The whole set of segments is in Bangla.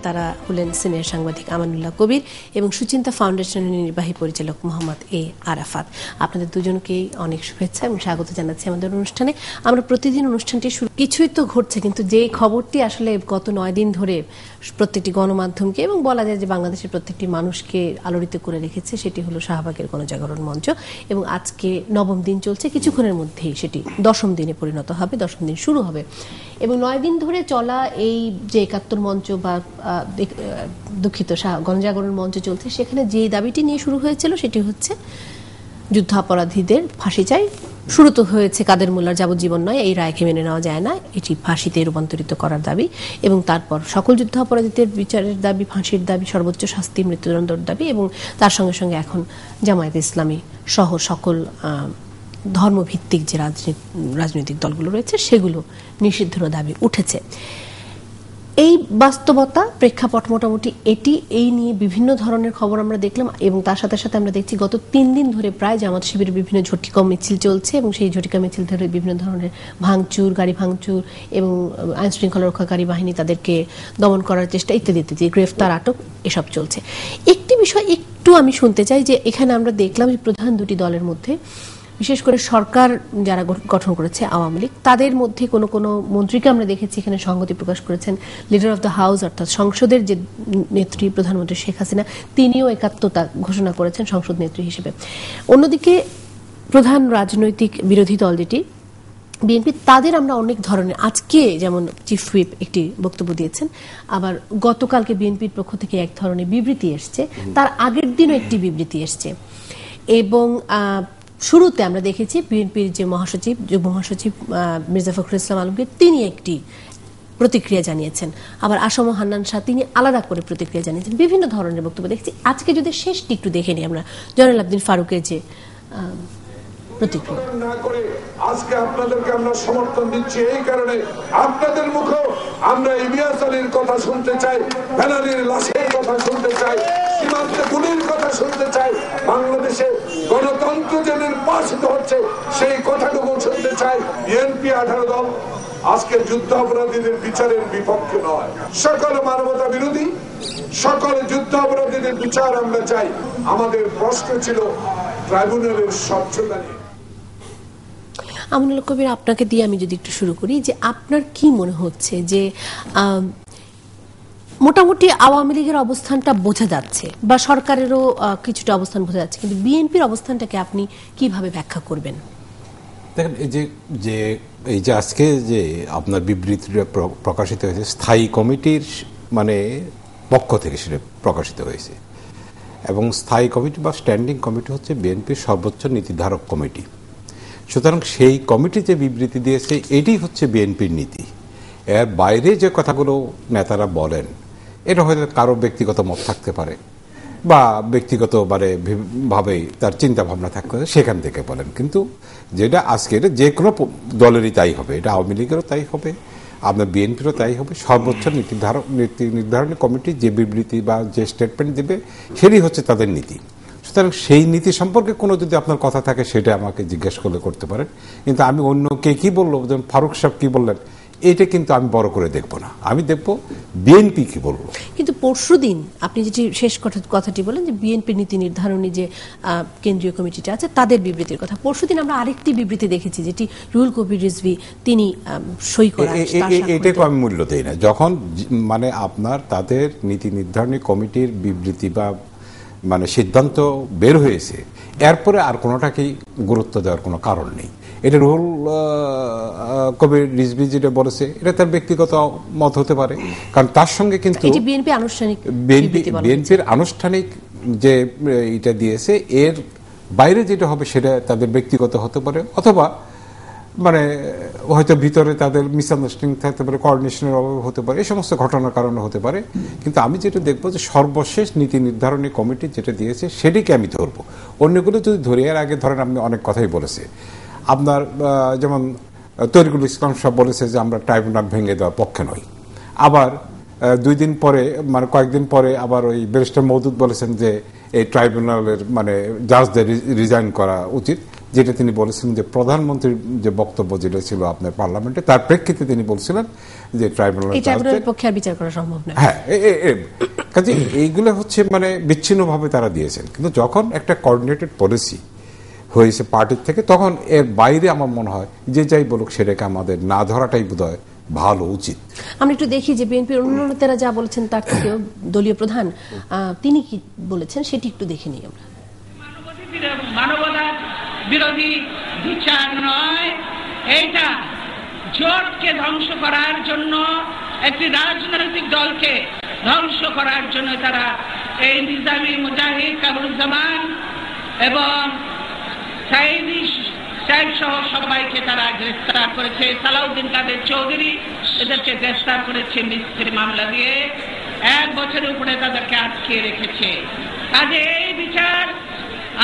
তারা হলেন সিনিয়র সাংবাদিক আমানুল্লাহ কবির এবং সুচিন্তা ফাউন্ডেশনের নির্বাহী পরিচালক মোহাম্মদ এ আরাফাত। আপনাদের দুজনকেই অনেক শুভেচ্ছা এবং স্বাগত জানাচ্ছি আমাদের অনুষ্ঠানে। আমরা প্রতিদিন অনুষ্ঠানটি কিছুই তো ঘটছে, কিন্তু যে খবরটি আসলে গত 9 দিন ধরে প্রত্যেকটি গণমাধ্যমকে এবং বলা যায় যে বাংলাদেশের প্রত্যেকটি মানুষকে আলোড়িত করে রেখেছে সেটি হলো শাহবাগের গণজাগরণ মঞ্চ, এবং আজকে 9ম দিন চলছে। কিছুক্ষণের মধ্যেই সেটি 10ম দিনে পরিণত হবে, 10ম দিন শুরু হবে। এবং 9 দিন ধরে চলা এই যে 71 মঞ্চ বা দুঃখিত গণজাগরণ মঞ্চ চলছে, সেখানে যে দাবিটি নিয়ে শুরু হয়েছিল সেটি হচ্ছে যুদ্ধাপরাধীদের ফাঁসি চাই। শুরু তো হয়েছে কাদের মোল্লার যাবজ্জীবন নয়, এই রায়কে মেনে নেওয়া যায় না, এটি ফাঁসিতে রূপান্তরিত করার দাবি, এবং তারপর সকল যুদ্ধাপরাধীদের বিচারের দাবি, ফাঁসির দাবি, সর্বোচ্চ শাস্তি, মৃত্যুদণ্ডের দাবি, এবং তার সঙ্গে সঙ্গে এখন জামায়াতে ইসলামী সহ সকল ধর্মভিত্তিক যে রাজনৈতিক দলগুলো রয়েছে সেগুলো নিষিদ্ধের দাবি উঠেছে। এই বাস্তবতা প্রেক্ষাপট মোটামুটি এটি, এই নিয়ে বিভিন্ন ধরনের খবর আমরা দেখলাম, এবং তার সাথে সাথে আমরা দেখছি গত 3 দিন ধরে প্রায় জামাত শিবিরের বিভিন্ন ঝটিকা মিছিল চলছে, এবং সেই ঝটিকা মিছিল ধরে বিভিন্ন ধরনের ভাঙচুর, গাড়ি ভাঙচুর, এবং আইন শৃঙ্খলা রক্ষাকারী বাহিনী তাদেরকে দমন করার চেষ্টা ইত্যাদি ইত্যাদি, গ্রেফতার, আটক, এসব চলছে। একটি বিষয় একটু আমি শুনতে চাই যে এখানে আমরা দেখলাম যে প্রধান দুটি দলের মধ্যে, বিশেষ করে সরকার যারা গঠন করেছে আওয়ামী লীগ, তাদের মধ্যে কোনো কোনো মন্ত্রীকে আমরা দেখেছি এখানে সংহতি প্রকাশ করেছেন। লিডার অফ দ্য হাউস অর্থাৎ সংসদের যে নেত্রী প্রধানমন্ত্রী শেখ হাসিনা, তিনিও একাত্মতা ঘোষণা করেছেন সংসদ নেত্রী হিসেবে। অন্যদিকে প্রধান রাজনৈতিক বিরোধী দল যেটি বিএনপি, তাদের আমরা অনেক ধরনের, আজকে যেমন চিফ হুইপ একটি বক্তব্য দিয়েছেন, আবার গতকালকে বিএনপির পক্ষ থেকে এক ধরনের বিবৃতি এসছে, তার আগের দিনও একটি বিবৃতি এসছে, এবং শুরুতে আমরা দেখেছি বিএনপির যে মহাসচিব, যুগ্ম মহাসচিব মির্জা ফখরুল ইসলাম আলমগীর, তিনি একটি প্রতিক্রিয়া জানিয়েছেন, আবার আসম হান্নান শাহ তিনি আলাদা করে প্রতিক্রিয়া জানিয়েছেন, বিভিন্ন ধরনের বক্তব্য দেখছি। আজকে যদি শেষটি একটু দেখে নিই আমরা, জয়নুল আবদিন ফারুকের যে প্রতিক্রিয়া। আজকে আপনাদেরকে আমরা সমর্থন দিচ্ছি এই কারণে, আপনাদের মুখে আমরা ইলিয়াস আলীর কথা শুনতে চাই, বেনালীর লাশের কথা শুনতে চাই, সীমান্তে গুলির কথা শুনতে চাই, বাংলাদেশে গণতন্ত্র যে নির্বাসিত হচ্ছে সেই কথাটুকু শুনতে চাই। বিএনপি 18 দল আজকে যুদ্ধ অপরাধীদের বিচারের বিপক্ষে নয়, সকল মানবতা বিরোধী সকল যুদ্ধ অপরাধীদের বিচার আমরা চাই। আমাদের প্রশ্ন ছিল ট্রাইব্যুনালের স্বচ্ছতা নিয়ে। আমানুল্লাহ কবির, আপনাকে দিয়ে আমি যদি একটু শুরু করি, যে আপনার কি মনে হচ্ছে যে মোটামুটি আওয়ামী লীগের অবস্থানটা বোঝা যাচ্ছে বা সরকারেরও কিছুটা অবস্থান বোঝা যাচ্ছে, কিন্তু বিএনপির অবস্থানটাকে আপনি কিভাবে ব্যাখ্যা করবেন? দেখেন, এই যে আজকে যে আপনার বিবৃতিটা প্রকাশিত হয়েছে, স্থায়ী কমিটির মানে পক্ষ থেকে সেটা প্রকাশিত হয়েছে, এবং স্থায়ী কমিটি বা স্ট্যান্ডিং কমিটি হচ্ছে বিএনপির সর্বোচ্চ নীতিধারক কমিটি। সুতরাং সেই কমিটি যে বিবৃতি দিয়েছে এটি হচ্ছে বিএনপির নীতি। এর বাইরে যে কথাগুলো নেতারা বলেন, এটা হয়তো কারো ব্যক্তিগত মত থাকতে পারে বা ব্যক্তিগত ভাবেই তার চিন্তা ভাবনা থাকতে পারে, সেখান থেকে বলেন। কিন্তু যেটা আজকে যে কোনো দলেরই তাই হবে, এটা আওয়ামী লীগেরও তাই হবে, আপনার বিএনপিরও তাই হবে। সর্বোচ্চ নীতি নির্ধারণী কমিটি যে বিবৃতি বা যে স্টেটমেন্ট দেবে সেটি হচ্ছে তাদের নীতি। সুতরাং সেই নীতি সম্পর্কে কোনো যদি আপনার কথা থাকে সেটা আমাকে জিজ্ঞেস করতে পারেন, কিন্তু আমি অন্য কে কি বললো, যেমন ফারুক সাহেব কি বললেন, এটা কিন্তু আমি বড় করে দেখব না, আমি দেখব বিএনপি কি বলবো। কিন্তু পরশুদিন আপনি যেটি শেষ কথাটি বলেন যে বিএনপির নীতি নির্ধারণী যে কেন্দ্রীয় কমিটিটা আছে তাদের বিবৃতির কথা, পরশুদিন আমরা আরেকটি বিবৃতি দেখেছি যেটি রুহুল কবির রিজভী তিনি সই করেন। এটাকে আমি মূল্য দেই না, যখন মানে আপনার তাদের নীতি নির্ধারণী কমিটির বিবৃতি বা মানে সিদ্ধান্ত বের হয়েছে, এরপরে আর কোনোটাকেই গুরুত্ব দেওয়ার কোনো কারণ নেই। এটা রুহুল কবির রিজভী যেটা বলেছে এটা তার ব্যক্তিগত মত হতে পারে, কারণ তার সঙ্গে কিন্তু বিএনপির আনুষ্ঠানিক যে এটা দিয়েছে এর বাইরে যেটা হবে সেটা তাদের ব্যক্তিগত হতে পারে, অথবা মানে হয়তো ভিতরে তাদের মিসআন্ডারস্ট্যান্ডিং থাকতে পারে, কোঅর্ডিনেশনের অভাব হতে পারে, এই সমস্ত ঘটনার কারণে হতে পারে। কিন্তু আমি যেটা দেখবো যে সর্বশেষ নীতি নির্ধারণী কমিটি যেটা দিয়েছে সেটিকে আমি ধরবো। অন্যগুলো যদি ধরি, এর আগে ধরেন আপনি অনেক কথাই বলেছে, আপনার যেমন তরিকুল ইসলাম সাহেব বলেছে যে আমরা ট্রাইব্যুনাল ভেঙে দেওয়ার পক্ষে নই, আবার 2 দিন পরে মানে কয়েকদিন পরে আবার ওই ব্যারিস্টার মওদুদ বলেছেন যে এই ট্রাইব্যুনালের মানে জাজদের রিজাইন করা উচিত। যেটা তিনি বলেছিলেন যে প্রধানমন্ত্রীর যে বক্তব্য যেটা ছিল আপনার পার্লামেন্টে, তার প্রেক্ষিতে তিনি বলছিলেন যে ট্রাইব্যুনালের পক্ষে আর বিচার করা সম্ভব নয়। হ্যাঁ, কাজে এইগুলো হচ্ছে মানে বিচ্ছিন্নভাবে তারা দিয়েছেন। কিন্তু যখন একটা কোঅর্ডিনেটেড পলিসি হয়েছে পার্টির থেকে, তখন এর বাইরে আমার মনে হয় যে যাই বলুক সেটাকে আমাদের না ধরাটাই বোধহয় ভালো, উচিত। আমরা একটু দেখি যে বিএনপির অন্য নেতারা যা বলেছেন তার থেকেও দলীয় প্রধান তিনি কি বলেছেন সেটি একটু দেখে নিই আমরা। মানবতা বিরোধী বিচার নয়, এইটা জোটকে ধ্বংস করার জন্য, একটি রাজনৈতিক দলকে ধ্বংস করার জন্য তারা এই নিজামী, মুজাহিদ, কামরুজ্জামান এবং সাইদ সহ সবাইকে তারা গ্রেফতার করেছে। সালাউদ্দিন কাদের চৌধুরী এদেরকে গ্রেফতার করেছে মিথ্যের মামলা দিয়ে, 1 বছরের উপরে তাদেরকে আটকে রেখেছে। কাজে এই বিচার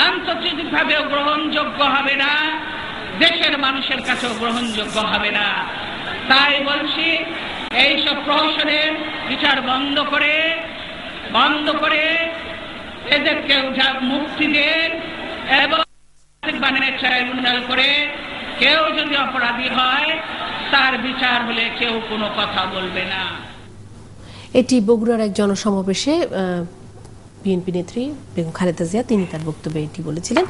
আন্তর্জাতিকভাবেও গ্রহণযোগ্য হবে না, দেশের মানুষের কাছেও গ্রহণযোগ্য হবে না। তাই বলছি, এইসব প্রহসনের বিচার বন্ধ করে এদেরকে মুক্তি দেন এবং ট্রাইব্যুনাল করে কেউ যদি অপরাধী হয় তার বিচার হলে কেউ কোনো কথা বলবে না। এটি বগুড়ার এক জনসমাবেশে বিএনপি নেত্রী বেগম খালেদা জিয়া তিনি তার বক্তব্যে এটি বলেছিলেন।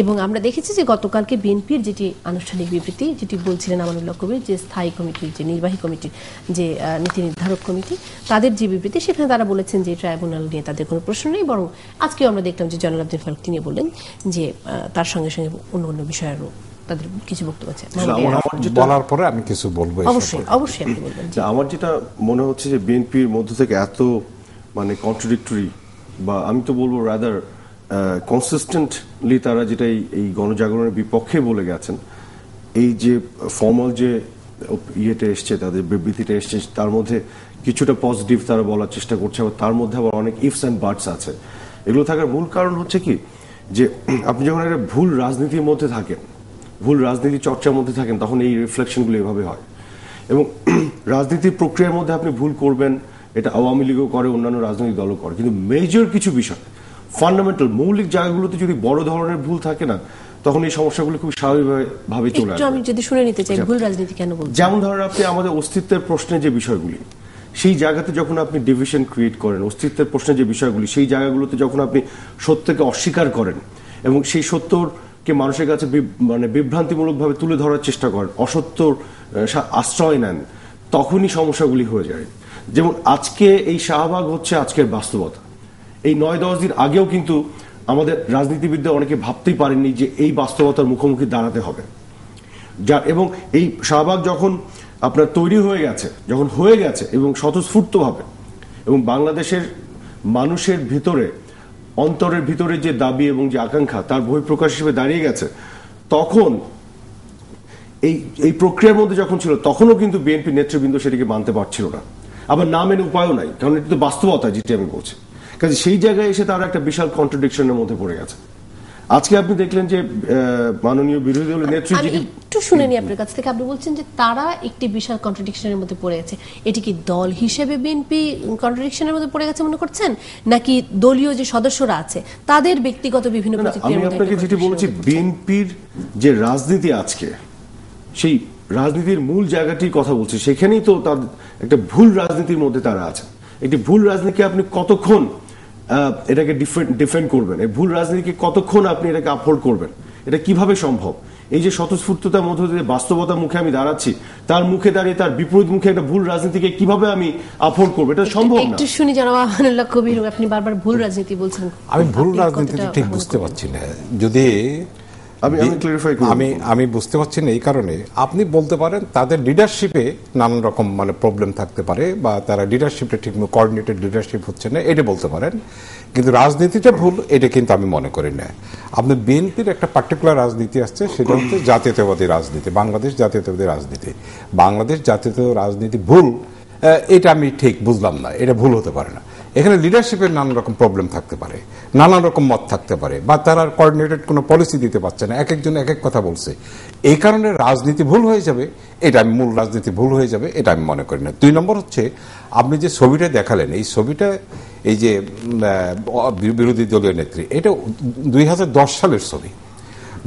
এবং আমরা দেখেছি যে গতকালকে বিএনপির যেটি আনুষ্ঠানিক বিবৃতি, যেটি বলছিলেন আমানুল্লাহ কবির, যে স্থায়ী কমিটির, যে নির্বাহী কমিটির, যে নীতি নির্ধারক কমিটি, তাদের যে বিবৃতি, সেখানে তারা বলেছেন যে ট্রাইব্যুনাল নিয়ে তাদের কোনো প্রশ্ন নেই। বরং আজকেও আমরা দেখলাম যে জয়নুল আবদিন ফারুক তিনি বললেন যে তার সঙ্গে সঙ্গে অন্য বিষয়েরও তাদের কিছু বক্তব্য আছে। বলার পরে আমি কিছু বলবো। অবশ্যই আপনি বলবেন। আমার যেটা মনে হচ্ছে যে বিএনপির মধ্য থেকে এত মানে কন্ট্রাডিক্টরি, বা আমি তো বলবো রাদার কনসিস্টেন্টলি তারা যেটা এই গণজাগরণের বিপক্ষে বলে গেছেন, এই যে ফর্মাল যে ইয়েটা এসছে, তাদের বিবৃতিটা এসছে, তার মধ্যে কিছুটা পজিটিভ তারা বলার চেষ্টা করছে, আবার তার মধ্যে আবার অনেক ইফস অ্যান্ড বাটস আছে। এগুলো থাকার মূল কারণ হচ্ছে কি, যে আপনি যখন একটা ভুল রাজনীতির মধ্যে থাকেন, ভুল রাজনীতি চর্চার মধ্যে থাকেন, তখন এই রিফ্লেকশনগুলো এভাবে হয়। এবং রাজনীতির প্রক্রিয়ার মধ্যে আপনি ভুল করবেন, এটা আওয়ামী লীগও করে, অন্যান্য রাজনৈতিক দলও করে, কিন্তু মেজর কিছু বিষয়, ফান্ডামেন্টাল মৌলিক জায়গাগুলোতে যদি বড় ধরনের ভুল থাকে না, তখন এই সমস্যাগুলো খুব স্বাভাবিকভাবে চলে আসে। আমি যদি শুনে নিতে চাই, ভুল রাজনীতি কেন বলছেন? যেমন ধরেন আপনি আমাদের অস্তিত্বের প্রশ্নে যে বিষয়গুলি, সেই জায়গাতে যখন আপনি ডিভিশন ক্রিয়েট করেন, অস্তিত্বের প্রশ্নে যে বিষয়গুলি, সেই জায়গাগুলোতে যখন আপনি সত্যকে অস্বীকার করেন এবং সেই সত্যকে মানুষের কাছে মানে বিভ্রান্তিমূলকভাবে তুলে ধরার চেষ্টা করেন, অসত্যর আশ্রয় নেন, তখনই সমস্যাগুলি হয়ে যায়। যেমন আজকে এই শাহবাগ হচ্ছে আজকের বাস্তবতা। এই 9-10 দিন আগেও কিন্তু আমাদের রাজনীতিবিদরা অনেকে ভাবতেই পারেননি যে এই বাস্তবতার মুখোমুখি দাঁড়াতে হবে। এবং এই শাহবাগ যখন আপনার তৈরি হয়ে গেছে এবং স্বতঃস্ফূর্তভাবে, এবং বাংলাদেশের মানুষের ভিতরে, অন্তরের ভিতরে যে দাবি এবং যে আকাঙ্ক্ষা তার বহিঃপ্রকাশ হিসেবে দাঁড়িয়ে গেছে, তখন এই প্রক্রিয়ার মধ্যে যখন ছিল, তখনও কিন্তু বিএনপি নেতৃবৃন্দ সেটিকে মানতে পারছিল না। আবার না মেনে উপায়ও নাই, কারণ এটা তো বাস্তবতা, যেটি আমি বলছি। কাজে সেই জায়গায় এসে তারা একটা বিশাল কন্ট্রাডিকশনের মধ্যে পড়ে গেছে। আজকে আপনি দেখলেন যে মাননীয় বিরোধী দলের নেত্রী, একটু শুনে নি আপনার কাছ থেকে, আপনি বলছেন যে তারা একটি বিশাল কন্ট্রাডিকশনের মধ্যে পড়ে গেছে। এটি কি দল হিসেবে বিএনপি কন্ট্রাডিকশনের মধ্যে পড়ে গেছে মনে করছেন, নাকি দলীয় যে সদস্যরা আছে তাদের ব্যক্তিগত বিভিন্ন প্রতিক্রিয়ার মধ্যে? আমি আপনাকে যেটি বলেছি, বিএনপির যে রাজনীতি আজকে, সেই রাজনীতির মূল জায়গাটির কথা বলছি, সেখানেই তো তার একটা ভুল রাজনীতির মধ্যে তারা আছে। একটি ভুল রাজনীতিকে আপনি কতক্ষণ এটাকে ডিফেন্ড করবেন, এই ভুল রাজনীতিকে কতক্ষণ আপনি এটাকে আপহোল্ড করবেন, এটা কিভাবে সম্ভব? এই যে স্বতঃস্ফূর্ততার মধ্যে দিয়ে বাস্তবতার মুখে আমি দাঁড়াচ্ছি, তার মুখে দাঁড়িয়ে তার বিপরীত মুখে একটা ভুল রাজনীতিকে কিভাবে আমি আপহোল্ড করবো, এটা সম্ভব না। একটু শুনি জানাবো আমানুল্লাহ কবির, আপনি বারবার ভুল রাজনীতি বলছেন। আমি ভুল রাজনীতিটা ঠিক বুঝতে পারছি না। যদি আমি বুঝতে পারছি না, এই কারণে আপনি বলতে পারেন তাদের লিডারশিপে নানান রকম মানে প্রবলেম থাকতে পারে, বা তারা লিডারশিপটা ঠিক কোঅর্ডিনেটেড লিডারশিপ হচ্ছে না, এটা বলতে পারেন। কিন্তু রাজনীতিটা ভুল, এটা কিন্তু আমি মনে করি না। আপনার বিএনপির একটা পার্টিকুলার রাজনীতি আসছে, সেটা হচ্ছে জাতীয়তাবাদী রাজনীতি, বাংলাদেশ জাতীয়তাবাদী রাজনীতি। বাংলাদেশ জাতীয়তাবাদী রাজনীতি ভুল, এটা আমি ঠিক বুঝলাম না, এটা ভুল হতে পারে না। এখানে লিডারশিপের নানান রকম প্রবলেম থাকতে পারে, নানান রকম মত থাকতে পারে, বা তারা কোঅর্ডিনেটেড কোনো পলিসি দিতে পারছে না, এক একজন এক এক কথা বলছে, এই কারণে রাজনীতি ভুল হয়ে যাবে, এটা আমি মূল রাজনীতি ভুল হয়ে যাবে, এটা আমি মনে করি না। 2 নম্বর হচ্ছে, আপনি যে ছবিটা দেখালেন, এই ছবিটা, এই যে বিরোধী দলীয় নেত্রী, এটা 2010 সালের ছবি।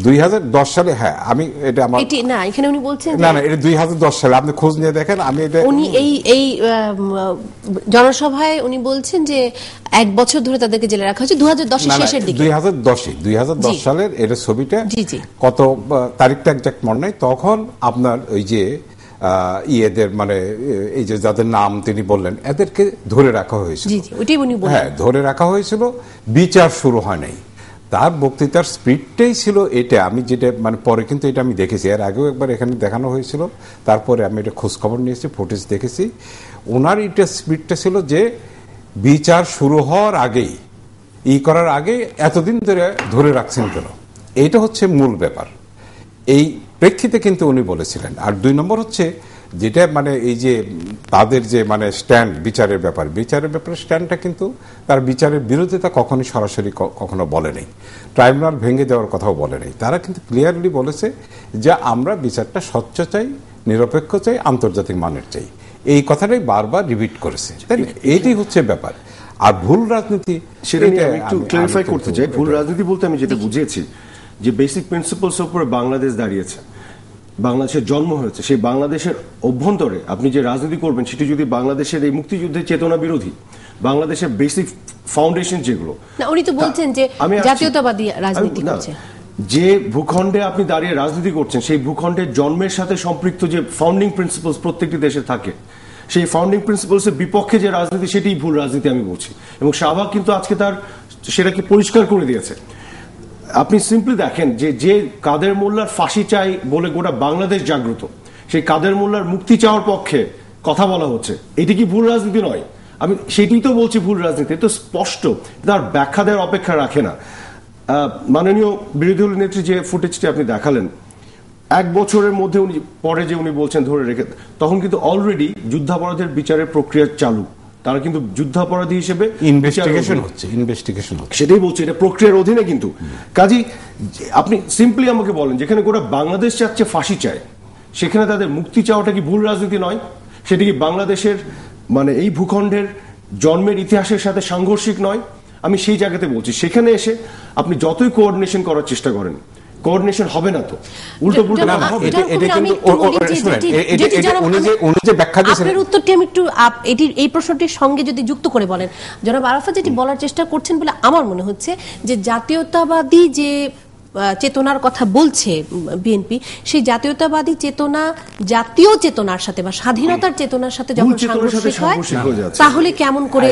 2010 সালে, হ্যাঁ আমি এটা আমার না, এখানে উনি বলছেন না এটা 2010 সালে, আপনি খোঁজ নিয়ে দেখেন। আমি এটা উনি এই জনসভায় উনি বলছেন যে 1 বছর ধরে তাদেরকে জেলে রাখা হয়েছে 2010 এর শেষের দিকে। 2010 সালের এর ছবিটা কত তারিখটা এক্সাক্ট মনে নাই। তখন আপনার ওই যে ইয়েদের মানে এই যে যাদের নাম তিনি বললেন এদেরকে ধরে রাখা হয়েছিল। হ্যাঁ, ধরে রাখা হয়েছিল, বিচার শুরু হয় নাই। তার বক্তৃতার স্পিডটাই ছিল এটা। আমি যেটা মানে পরে কিন্তু এটা আমি দেখেছি, এর আগেও একবার এখানে দেখানো হয়েছিল, তারপরে আমি এটা খোঁজখবর নিয়েছি, ফুটেজ দেখেছি। ওনার এটা স্পিডটা ছিল যে বিচার শুরু হওয়ার আগেই করার আগে এতদিন ধরে রাখছেন কেন, এইটা হচ্ছে মূল ব্যাপার। এই প্রেক্ষিতে কিন্তু উনি বলেছিলেন। আর 2 নম্বর হচ্ছে যেটা মানে এই যে তাদের যে মানে স্ট্যান্ড বিচারের ব্যাপারে স্ট্যান্ডটা কিন্তু তার বিচারের বিরোধিতা কখনোই সরাসরি কখনো বলে নেই, ট্রাইব্যুনাল ভেঙে দেওয়ার কথাও বলে নেই। তারা কিন্তু ক্লিয়ারলি বলেছে যে আমরা বিচারটা স্বচ্ছ চাই, নিরপেক্ষ চাই, আন্তর্জাতিক মানের চাই। এই কথাটাই বারবার রিপিট করেছে। এইটাই হচ্ছে ব্যাপার। আর ভুল রাজনীতি, সেটা নিয়ে আমি একটু ক্লারিফাই করতে চাই। ভুল রাজনীতি বলতে আমি যেটা বুঝিয়েছি যে বেসিক প্রিন্সিপালস এর উপরে বাংলাদেশ দাঁড়িয়েছে, বাংলাদেশের জন্ম হয়েছে, সেই বাংলাদেশের অভ্যন্তরে আপনি যে রাজনীতি করবেন সেটি যদি বাংলাদেশের এই মুক্তিযুদ্ধের চেতনা বিরোধী, বাংলাদেশের বেসিক ফাউন্ডেশন যেগুলো, উনি তো বলছেন যে জাতীয়তাবাদী রাজনীতি করছে, যে ভূখণ্ডে আপনি দাঁড়িয়ে রাজনীতি করছেন সেই ভূখণ্ডের জন্মের সাথে সম্পৃক্ত যে ফাউন্ডিং প্রিন্সিপালস প্রত্যেকটি দেশে থাকে, সেই ফাউন্ডিং প্রিন্সিপালস এর বিপক্ষে যে রাজনীতি সেটাই ভুল রাজনীতি আমি বলছি। এবং শাহবাগ কিন্তু আজকে তার সেটাকে পরিষ্কার করে দিয়েছে। আপনি সিম্পলি দেখেন যে কাদের মোল্লার ফাঁসি চাই বলে গোটা বাংলাদেশ জাগ্রত, সেই কাদের মোল্লার মুক্তি চাওয়ার পক্ষে কথা বলা হচ্ছে, এটি কি ভুল রাজনীতি নয়? আমি সেটাই তো বলছি ভুল রাজনীতি, তো স্পষ্ট, তার ব্যাখ্যা দেওয়ার অপেক্ষা রাখে না। মাননীয় বিরোধী দল নেত্রী যে ফুটেজটি আপনি দেখালেন, 1 বছরের মধ্যে উনি পরে যে উনি বলছেন ধরে রেখে, তখন কিন্তু অলরেডি যুদ্ধাপরাধের বিচারের প্রক্রিয়া চালু, তারা কিন্তু যুদ্ধাপরাধী হিসেবে ইনভেস্টিগেশন হচ্ছে, সেটাই বলছে, এটা প্রক্রিয়ার অধীনে। কিন্তু কাজী আপনি সিম্পলি আমাকে বলেন, যেখানে গোটা বাংলাদেশ চাচ্ছে ফাঁসি চায়, সেখানে তাদের মুক্তি চাওয়াটা কি ভুল রাজনীতি নয়? সেটা কি বাংলাদেশের মানে এই ভূখণ্ডের জন্মের ইতিহাসের সাথে সাংঘর্ষিক নয়? আমি সেই জায়গাতে বলছি, সেখানে এসে আপনি যতই কোঅর্ডিনেশন করার চেষ্টা করেন, কোঅর্ডিনেশন হবে না, তো উল্টো পুল্টো হবে। আপনার উত্তরটি আমি একটু এই প্রশ্নটির সঙ্গে যদি যুক্ত করে বলেন, জনাব আরাফাত যেটি বলার চেষ্টা করছেন বলে আমার মনে হচ্ছে যে জাতীয়তাবাদী যে চেতনার কথা বলছে বিএনপি, সেই জাতীয়তাবাদী চেতনা জাতীয় চেতনার সাথে বা স্বাধীনতার চেতনার সাথে যখন সাংঘর্ষিক হয়, তাহলে কেমন করে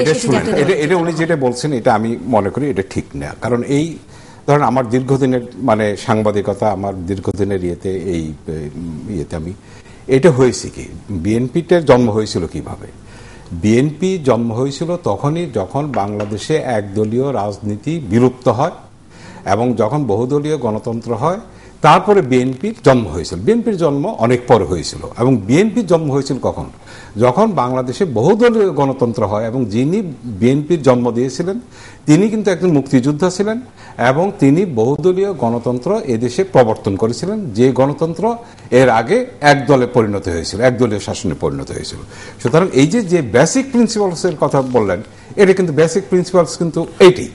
এটা উনি যেটা বলছেন এটা আমি মনে করি এটা ঠিক না। কারণ এই ধরেন আমার দীর্ঘদিনের মানে সাংবাদিকতা, আমার দীর্ঘদিনের ইয়েতে আমি এটা হয়েছে কি, বিএনপিটার জন্ম হয়েছিল কিভাবে? বিএনপি জন্ম হয়েছিল তখনই যখন বাংলাদেশে একদলীয় রাজনীতি বিলুপ্ত হয় এবং যখন বহুদলীয় গণতন্ত্র হয়, তারপরে বিএনপির জন্ম হয়েছিল। বিএনপির জন্ম অনেক পরে হয়েছিল এবং বিএনপির জন্ম হয়েছিল কখন? যখন বাংলাদেশে বহুদলীয় গণতন্ত্র হয় এবং যিনি বিএনপির জন্ম দিয়েছিলেন তিনি কিন্তু একজন মুক্তিযোদ্ধা ছিলেন এবং তিনি বহুদলীয় গণতন্ত্র এদেশে প্রবর্তন করেছিলেন, যে গণতন্ত্র এর আগে একদলে পরিণত হয়েছিল, একদলীয় শাসনে পরিণত হয়েছিল। সুতরাং এই যে বেসিক প্রিন্সিপালসের কথা বললেন, এটা কিন্তু বেসিক প্রিন্সিপালস কিন্তু এইটি।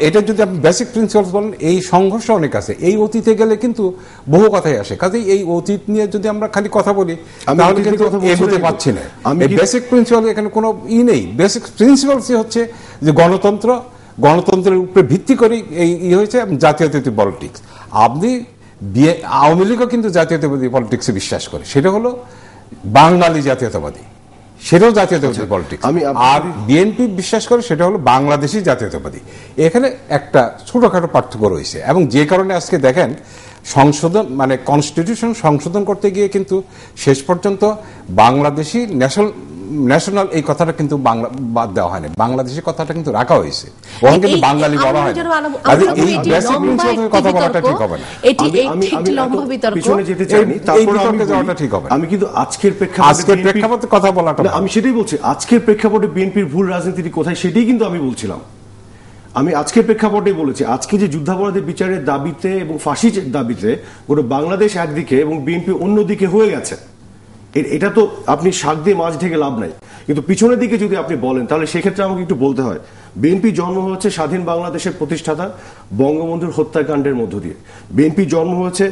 এটা যদি আপনি বেসিক প্রিন্সিপালস বলেন, এই সংঘর্ষ অনেক আছে, এই অতীতে গেলে কিন্তু বহু কথাই আসে। কাজেই এই অতীত নিয়ে যদি আমরা খালি কথা বলি তাহলে কিন্তু এগোতে পারছি না। বেসিক প্রিন্সিপাল এখানে কোনো নেই। বেসিক প্রিন্সিপালস হচ্ছে যে গণতন্ত্রের উপরে ভিত্তি করে এই হয়েছে জাতীয়তাবাদী পলিটিক্স। আপনি আওয়ামী লীগও কিন্তু জাতীয়তাবাদী পলিটিক্সে বিশ্বাস করে, সেটা হলো বাঙালি জাতীয়তাবাদী, সেটাও জাতীয়তাবাদী পলিটিক্স। আর বিএনপি বিশ্বাস করে সেটা হলো বাংলাদেশি জাতীয়তাবাদী। এখানে একটা ছোটখাটো পার্থক্য রয়েছে এবং যে কারণে আজকে দেখেন সংশোধন মানে কনস্টিটিউশন সংশোধন করতে গিয়ে কিন্তু শেষ পর্যন্ত বাংলাদেশি ন্যাশনাল এই কথাটা কিন্তু বাদ দেওয়া হয়নি, বাংলাদেশি কথাটা কিন্তু রাখা হয়েছে, ওখানে কিন্তু বাঙালি বলা হয় না। এই বেসিক প্রিন্সিপালের কথা বলাটা ঠিক হবে না। পিছনে যেতে চাইনি, তারপর যাওয়াটা ঠিক হবে। আমি কিন্তু আজকের প্রেক্ষাপটে কথা বলাটা, আমি সেটাই বলছি, আজকের প্রেক্ষাপটে বিএনপির ভুল রাজনীতি কোথায় সেটাই কিন্তু আমি বলছিলাম। আমি আজকের প্রেক্ষাপটেই বলেছি, আজকে যে যুদ্ধাপরাধের বিচারের দাবিতে এবং ফাঁসির দাবিতে গোটা বাংলাদেশ একদিকে এবং বিএনপি অন্যদিকে হয়ে গেছে, এটা তো আপনি শাক দিয়ে মাছ ঢেকে লাভ নাই। কিন্তু পিছনের দিকে যদি আপনি বলেন তাহলে সেক্ষেত্রে আমাকে একটু বলতে হয়, বিএনপি জন্ম হয়েছে স্বাধীন বাংলাদেশের প্রতিষ্ঠাতা বঙ্গবন্ধুর হত্যাকাণ্ডের মধ্য দিয়ে। বিএনপি জন্ম হয়েছে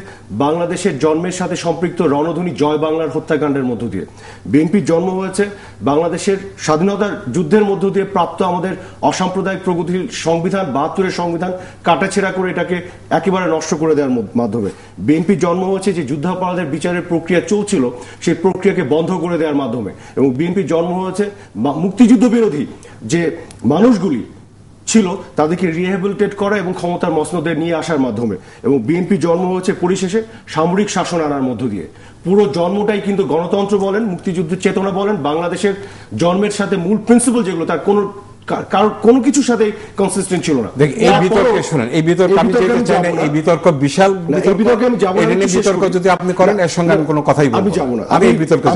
বাংলাদেশের জন্মের সাথে সম্পৃক্ত রণধ্বনি জয় বাংলার হত্যাকাণ্ডের মধ্য দিয়ে। বিএনপির জন্ম হয়েছে বাংলাদেশের স্বাধীনতার যুদ্ধের মধ্য দিয়ে প্রাপ্ত আমাদের অসাম্প্রদায়িক প্রগতির সংবিধান, ৭২-এর সংবিধান কাটাছেঁড়া করে এটাকে একেবারে নষ্ট করে দেওয়ার মাধ্যমে। বিএনপির জন্ম হয়েছে যে যুদ্ধাপরাধের বিচারের প্রক্রিয়া চলছিল সেই প্রক্রিয়াকে বন্ধ করে দেওয়ার মাধ্যমে। এবং বিএনপির জন্ম হয়েছে মুক্তিযুদ্ধ বিরোধী যে মানুষগুলি ছিল তাদেরকে রিহ্যাবিলিটেট করা এবং ক্ষমতার মসনদে নিয়ে আসার মাধ্যমে। এবং বিএনপি জন্ম হয়েছে পরিশেষে সামরিক শাসন আনার মধ্য দিয়ে। পুরো জন্মটাই কিন্তু গণতন্ত্র বলেন, মুক্তিযুদ্ধের চেতনা বলেন, বাংলাদেশের জন্মের সাথে মূল প্রিন্সিপাল যেগুলো তার কোনো কিছুর সাথে কনসিস্টেন্ট ছিল না। এই বিতর্কে শুনেন, এই বিতর্ক আমি যেতে চাই না, এই বিতর্ক বিশাল বিতর্ক, আমি যাব না। বিতর্ক যদি আপনি করেন এর সঙ্গে আমি কোনো কথাই বলবো না, আমি যাব না। আমি এই বিতর্কে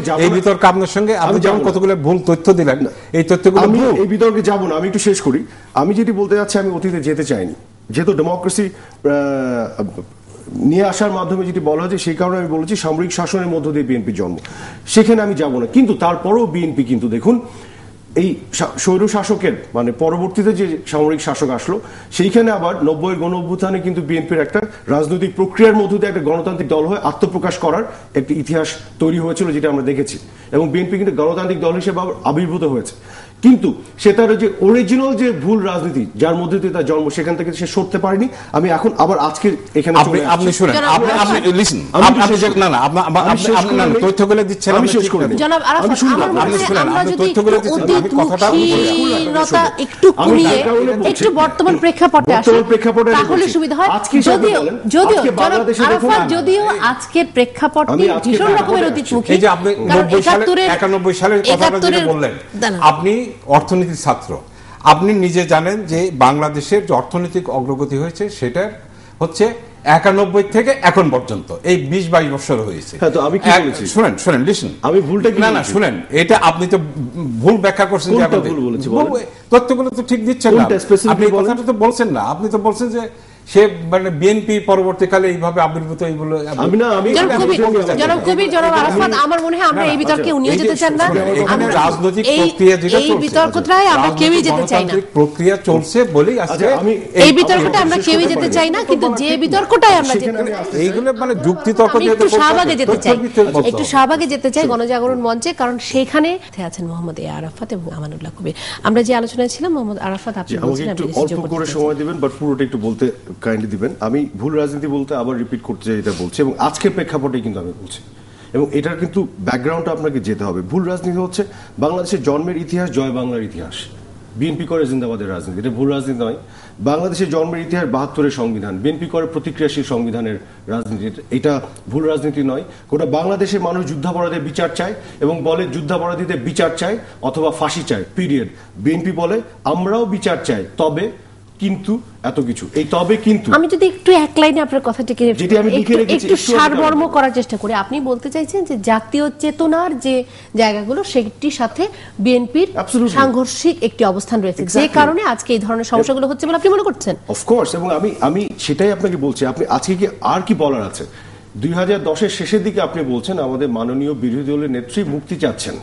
যাব না। এই বিতর্ক আপনার সঙ্গে আপনি যেমন কতগুলো ভুল তথ্য দিলেন, এই তথ্যগুলো আমি এই বিতর্কে যাব না। আমি একটু শেষ করি। আমি যেটি বলতে যাচ্ছি, আমি অতীতে যেতে চাইনি, যেহেতু ডেমোক্রেসি নিয়ে আসার মাধ্যমে যেটি বলা হয়েছে সেই কারণে আমি বলেছি সামরিক শাসনের মধ্য দিয়ে বিএনপি জন্ম, সেখানে আমি যাব না। কিন্তু তারপরেও বিএনপি কিন্তু দেখুন এই স্বৈর শাসকের মানে পরবর্তীতে যে সামরিক শাসক আসলো সেইখানে আবার ৯০-এর গণ অভ্যুত্থানে কিন্তু বিএনপির একটা রাজনৈতিক প্রক্রিয়ার মধ্য দিয়ে একটা গণতান্ত্রিক দল হয়ে আত্মপ্রকাশ করার একটি ইতিহাস তৈরি হয়েছিল, যেটা আমরা দেখেছি। এবং বিএনপি কিন্তু গণতান্ত্রিক দল হিসেবে আবির্ভূত হয়েছে। কিন্তু সে তার যে অরিজিনাল যে ভুল রাজনীতি যার মধ্যে দিয়ে তার জন্ম, সেখান থেকে সে সরতে পারেনি। আমি এখন আবার আজকে এখানে আপনি শুনেন, আপনি লিসেন, না না আপনি তথ্যগুলো দিচ্ছেন, আমি শেষ করে জনাব আরাফাত, আপনি শুনেন, আপনি তথ্যগুলো দিচ্ছেন, আমি কথাটা একটু কুনিয়ে একটু বর্তমান প্রেক্ষাপটে আসে তাহলে সুবিধা হয়। যদিও জনাব আরাফাত, যদিও আজকের প্রেক্ষাপটটি ভীষণ রকমের অতীতমুখী। এই যে আপনি 91 সালের কথাটা যেটা বললেন, আপনি অর্থনীতির ছাত্র, আপনি নিজে জানেন যে বাংলাদেশের যে অর্থনৈতিক অগ্রগতি হয়েছে সেটা হচ্ছে 91 থেকে এখন পর্যন্ত এই ২০-২২ বছর হয়েছে। শুনেন লিসেন, আমি ভুলটা কি না শুনেন, এটা আপনি তো ভুল ব্যাখ্যা করছেন, যে তথ্যগুলো তো ঠিক দিচ্ছেন না, আপনি কথাটা তো বলছেন না। আপনি তো বলছেন যে সে মানে বিএনপি পরবর্তীকালে এইভাবে আবির্ভূত, এইগুলো জনাব কবির, জনাব আরাফাত, আমার মনে হয় আমরা এই বিতর্কে উনিও যেতে চান না। রাজনৈতিক প্রক্রিয়া যেটা এই বিতর্কটাই আমরা কেউই যেতে চাই না, প্রক্রিয়া চলছে বলেই আজকে এই বিতর্কটা আমরা কেউই যেতে চাই না। কিন্তু যে বিতর্কটাই আমরা এইগুলো মানে যুক্তি তর্ক একটু শাহবাগে যেতে চাই, একটু শাহবাগে যেতে চাই গণজাগরণ মঞ্চে, কারণ সেখানে আছেন মোহাম্মদ এ আরাফাত এবং আমানুল্লাহ কবির। আমরা যে আলোচনায় ছিলাম, মোহাম্মদ আরাফাত আপনি বলছিলেন একটু অল্প করে সময় দিবেন, বাট পুরোটা একটু বলতে কাইন্ডলি দিবেন। আমি ভুল রাজনীতি বলতে আবার রিপিট করতে চাই, এটা বলছি এবং আজকের প্রেক্ষাপটে কিন্তু আমি বলছি, এবং এটার কিন্তু ব্যাকগ্রাউন্ডটা আপনাকে যেতে হবে। ভুল রাজনীতি হচ্ছে বাংলাদেশের জন্মের ইতিহাস জয় বাংলার ইতিহাস, বিএনপি করে জিন্দাবাদের রাজনীতি, এটা ভুল রাজনীতি নয়। বাংলাদেশের জন্মের ইতিহাস ৭২-এর সংবিধান, বিএনপি করে প্রতিক্রিয়াশীল সংবিধানের রাজনীতি, এটা ভুল রাজনীতি নয়। গোটা বাংলাদেশের মানুষ যুদ্ধাপরাধের বিচার চায় এবং বলে যুদ্ধাপরাধীদের বিচার চায় অথবা ফাঁসি চায়, পিরিয়ড। বিএনপি বলে আমরাও বিচার চাই, তবে কিন্তু এত কিছু। এই তবে কিন্তু আমি যদি একটু এক লাইনে আপনার কথাটিকে একটু সারমর্ম করার চেষ্টা করি, আপনি বলতে চাইছেন যে জাতীয় চেতনার যে জায়গাগুলো সেটির সাথে বিএনপির সাংঘর্ষিক একটি অবস্থান রয়েছে, যে কারণে আজকে এই ধরনের সমস্যাগুলো হচ্ছে বলে আপনি মনে করছেন? অফকোর্স, এবং আমি সেটাই আপনাকে বলছি। আপনি আজকে কি আর কি বলার আছে? 2010-এর শেষের দিকে আপনি বলছেন আমাদের মাননীয় বিরোধী দলের নেত্রী মুক্তি চাচ্ছেন।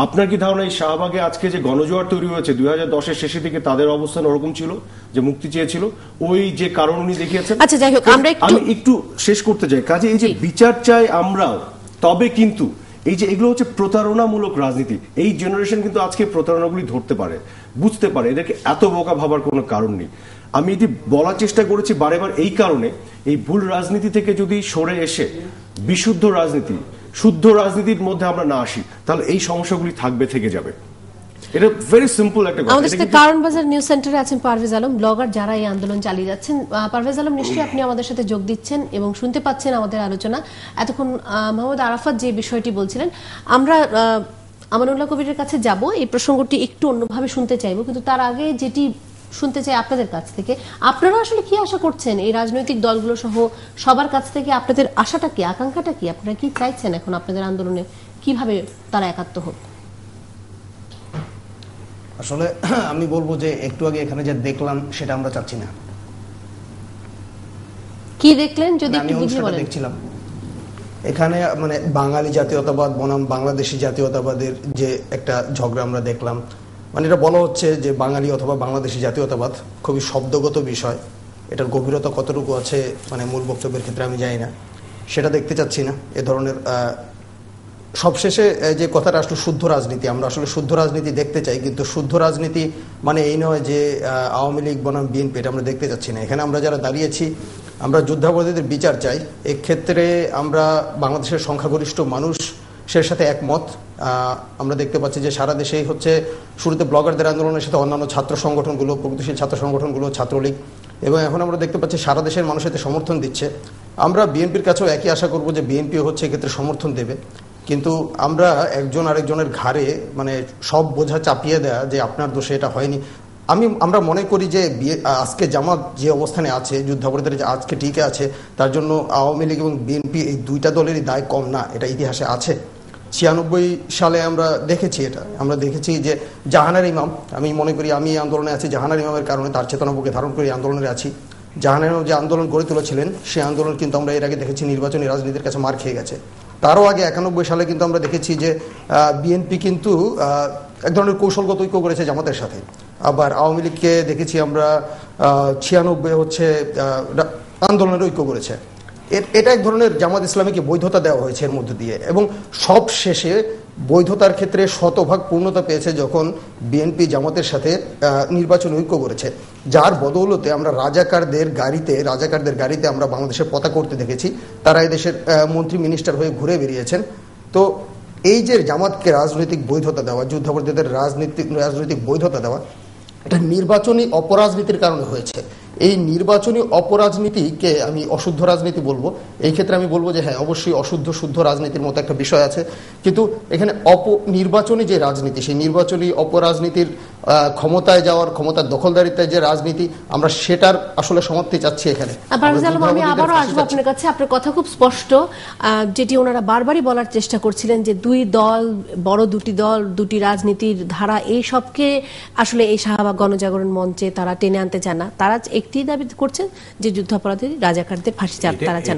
আপনার কি ধারণা এই শাহবাগে আজকে যে গণজোয়ার তৈরি হয়েছে 2010-এর শেষের দিকে তাদের অবস্থান ওরকম ছিল যে মুক্তি চেয়েছিল, ওই যে কারণ উনি দেখিয়েছেন? আচ্ছা যাই হোক, আমি একটু শেষ করতে চাই। কাজে এই যে বিচার চাই আমরাও, তবে কিন্তু এই যে এগুলো হচ্ছে প্রতারণামূলক রাজনীতি। এই জেনারেশন কিন্তু আজকে প্রতারণাগুলি ধরতে পারে, বুঝতে পারে, এদেরকে এত বোকা ভাবার কোনো কারণ নেই। আমি এটি বলার চেষ্টা করেছি বারেবার এই কারণে, এই ভুল রাজনীতি থেকে যদি সরে এসে বিশুদ্ধ রাজনীতি, শুদ্ধ রাজনীতির মধ্যে আমরা না আসি, তাহলে এই সমস্যাগুলি থাকবে, থেকে যাবে। এটা ভেরি সিম্পল একটা কথা। আমাদের সাথে কারণ বাজার নিউজ সেন্টারে আছেন পারভেজ আলম, ব্লগার, যারা এই আন্দোলন চালিয়ে যাচ্ছেন। পারভেজ আলম, নিশ্চয়ই আপনি আমাদের সাথে যোগ দিচ্ছেন এবং শুনতে পাচ্ছেন আমাদের আলোচনা। এতক্ষণ মোহাম্মদ আরাফাত যে বিষয়টি বলছিলেন, আমরা আমানুল্লাহ কবিরের কাছে যাব, এই প্রসঙ্গটি একটু অন্যভাবে শুনতে চাইবো, কিন্তু তার আগে যেটি শুনতে চাই আপনাদের কাছ থেকে, আপনারা আসলে কি আশা করছেন এই রাজনৈতিক দলগুলো সহ সবার কাছ থেকে? আপনাদের আশাটা কি, আকাঙ্ক্ষাটা কি? আপনারা কি চাইছেন এখন আপনাদের আন্দোলনে কিভাবে তারা একাত্ম হোক? আসলে আমি বলবো যে একটু আগে এখানে যে দেখলাম সেটা আমরা চাচ্ছি না। কি দেখলেন যদি একটু বুঝিয়ে বলেন? দেখছিলাম এখানে মানে বাঙালি জাতীয়তাবাদ বনাম বাংলাদেশি জাতীয়তাবাদের যে একটা ঝগড়া আমরা দেখলাম, মানে এটা বলা হচ্ছে যে বাঙালি অথবা বাংলাদেশি জাতীয়তাবাদ খুবই শব্দগত বিষয়, এটার গভীরতা কতটুকু আছে মানে মূল বক্তব্যের ক্ষেত্রে আমি জানি না, সেটা দেখতে চাচ্ছি না। এ ধরনের সবশেষে যে কথাটা আসলে শুদ্ধ রাজনীতি, আমরা আসলে শুদ্ধ রাজনীতি দেখতে চাই, কিন্তু শুদ্ধ রাজনীতি মানে এই নয় যে আওয়ামী লীগ বনাম বিএনপি, এটা আমরা দেখতে চাচ্ছি না। এখানে আমরা যারা দাঁড়িয়েছি আমরা যুদ্ধাপরাধীদের বিচার চাই। এক্ষেত্রে আমরা বাংলাদেশের সংখ্যাগরিষ্ঠ মানুষের সাথে একমত। আমরা দেখতে পাচ্ছি যে সারা দেশেই হচ্ছে শুরুতে ব্লগারদের আন্দোলনের সাথে অন্যান্য ছাত্র সংগঠনগুলো, প্রগতিশীল ছাত্র সংগঠনগুলো, ছাত্রলীগ, এবং এখন আমরা দেখতে পাচ্ছি সারা দেশের মানুষ এতে সমর্থন দিচ্ছে। আমরা বিএনপির কাছেও একই আশা করব যে বিএনপিও হচ্ছে এক্ষেত্রে সমর্থন দেবে, কিন্তু আমরা একজন আরেকজনের ঘাড়ে মানে সব বোঝা চাপিয়ে দেয়া যে আপনার দোষে এটা হয়নি। আমরা মনে করি যে আজকে জামাত যে অবস্থানে আছে, যুদ্ধাপরাধীরা যে আজকে টিকে আছে, তার জন্য আওয়ামী লীগ এবং বিএনপি এই দুইটা দলেরই দায় কম না, এটা ইতিহাসে আছে। 96 সালে আমরা দেখেছি, আমরা দেখেছি যে জাহানার ইমাম, আমি মনে করি আমি এই আন্দোলনে আছি জাহানার ইমামের কারণে, তার চেতনাকে ধারণ করে আন্দোলনে আছি। জাহানার ইমাম যে আন্দোলন গড়ে তুলেছিলেন সেই আন্দোলন কিন্তু আমরা এর আগে দেখেছি নির্বাচনী রাজনীতির কাছে মার খেয়ে গেছে। তারও আগে 91 সালে কিন্তু আমরা দেখেছি যে বিএনপি কিন্তু এক ধরনের কৌশলগত ঐক্য করেছে জামাতের সাথে। আবার আওয়ামী লীগকে দেখেছি আমরা 96 হচ্ছে আন্দোলনের ঐক্য করেছে। এটা এক ধরনের জামাত ইসলামীকে বৈধতা দেওয়া হয়েছে এর মধ্য দিয়ে, এবং সব শেষে বৈধতার ক্ষেত্রে শতভাগ পূর্ণতা পেয়েছে যখন বিএনপি জামাতের সাথে নির্বাচন ঐক্য করেছে, যার বদৌলতে আমরা রাজাকারদের গাড়িতে আমরা বাংলাদেশের পতাকা করতে দেখেছি। তারা এদেশের মন্ত্রী মিনিস্টার হয়ে ঘুরে বেরিয়েছেন। তো এই যে জামাতকে রাজনৈতিক বৈধতা দেওয়া, যুদ্ধাপরাধীদের রাজনৈতিক বৈধতা দেওয়া, এটা নির্বাচনী অপরাজনীতির কারণে হয়েছে। এই নির্বাচনী অপরাজনীতিকে আমি অশুদ্ধ রাজনীতি বলবো। এই ক্ষেত্রে আমি বলবো যে হ্যাঁ, অবশ্যই অশুদ্ধ শুদ্ধ রাজনীতির মতো একটা বিষয় আছে, কিন্তু এখানে নির্বাচনী যে রাজনীতি, সেই নির্বাচনী অপরাজনীতির ক্ষমতায় যাওয়ার, ক্ষমতার দখলদারিত্বের যে রাজনীতি, আমরা সেটার আসলে সমাপ্তি চাচ্ছি এখানে। আমি আবারও আসবো আপনার কাছে। আপনার কথা খুব স্পষ্ট, যেটি ওনারা বারবারই বলার চেষ্টা করছিলেন যে দুই দল, বড় দুটি দল, দুটি রাজনীতির ধারা, এই সবকে আসলে এই শাহবাগ গণজাগরণ মঞ্চে তারা টেনে আনতে চান না। তারা একটি দাবি করছেন যে যুদ্ধাপরাধী রাজাকারদের ফাঁসি চান তারা চান।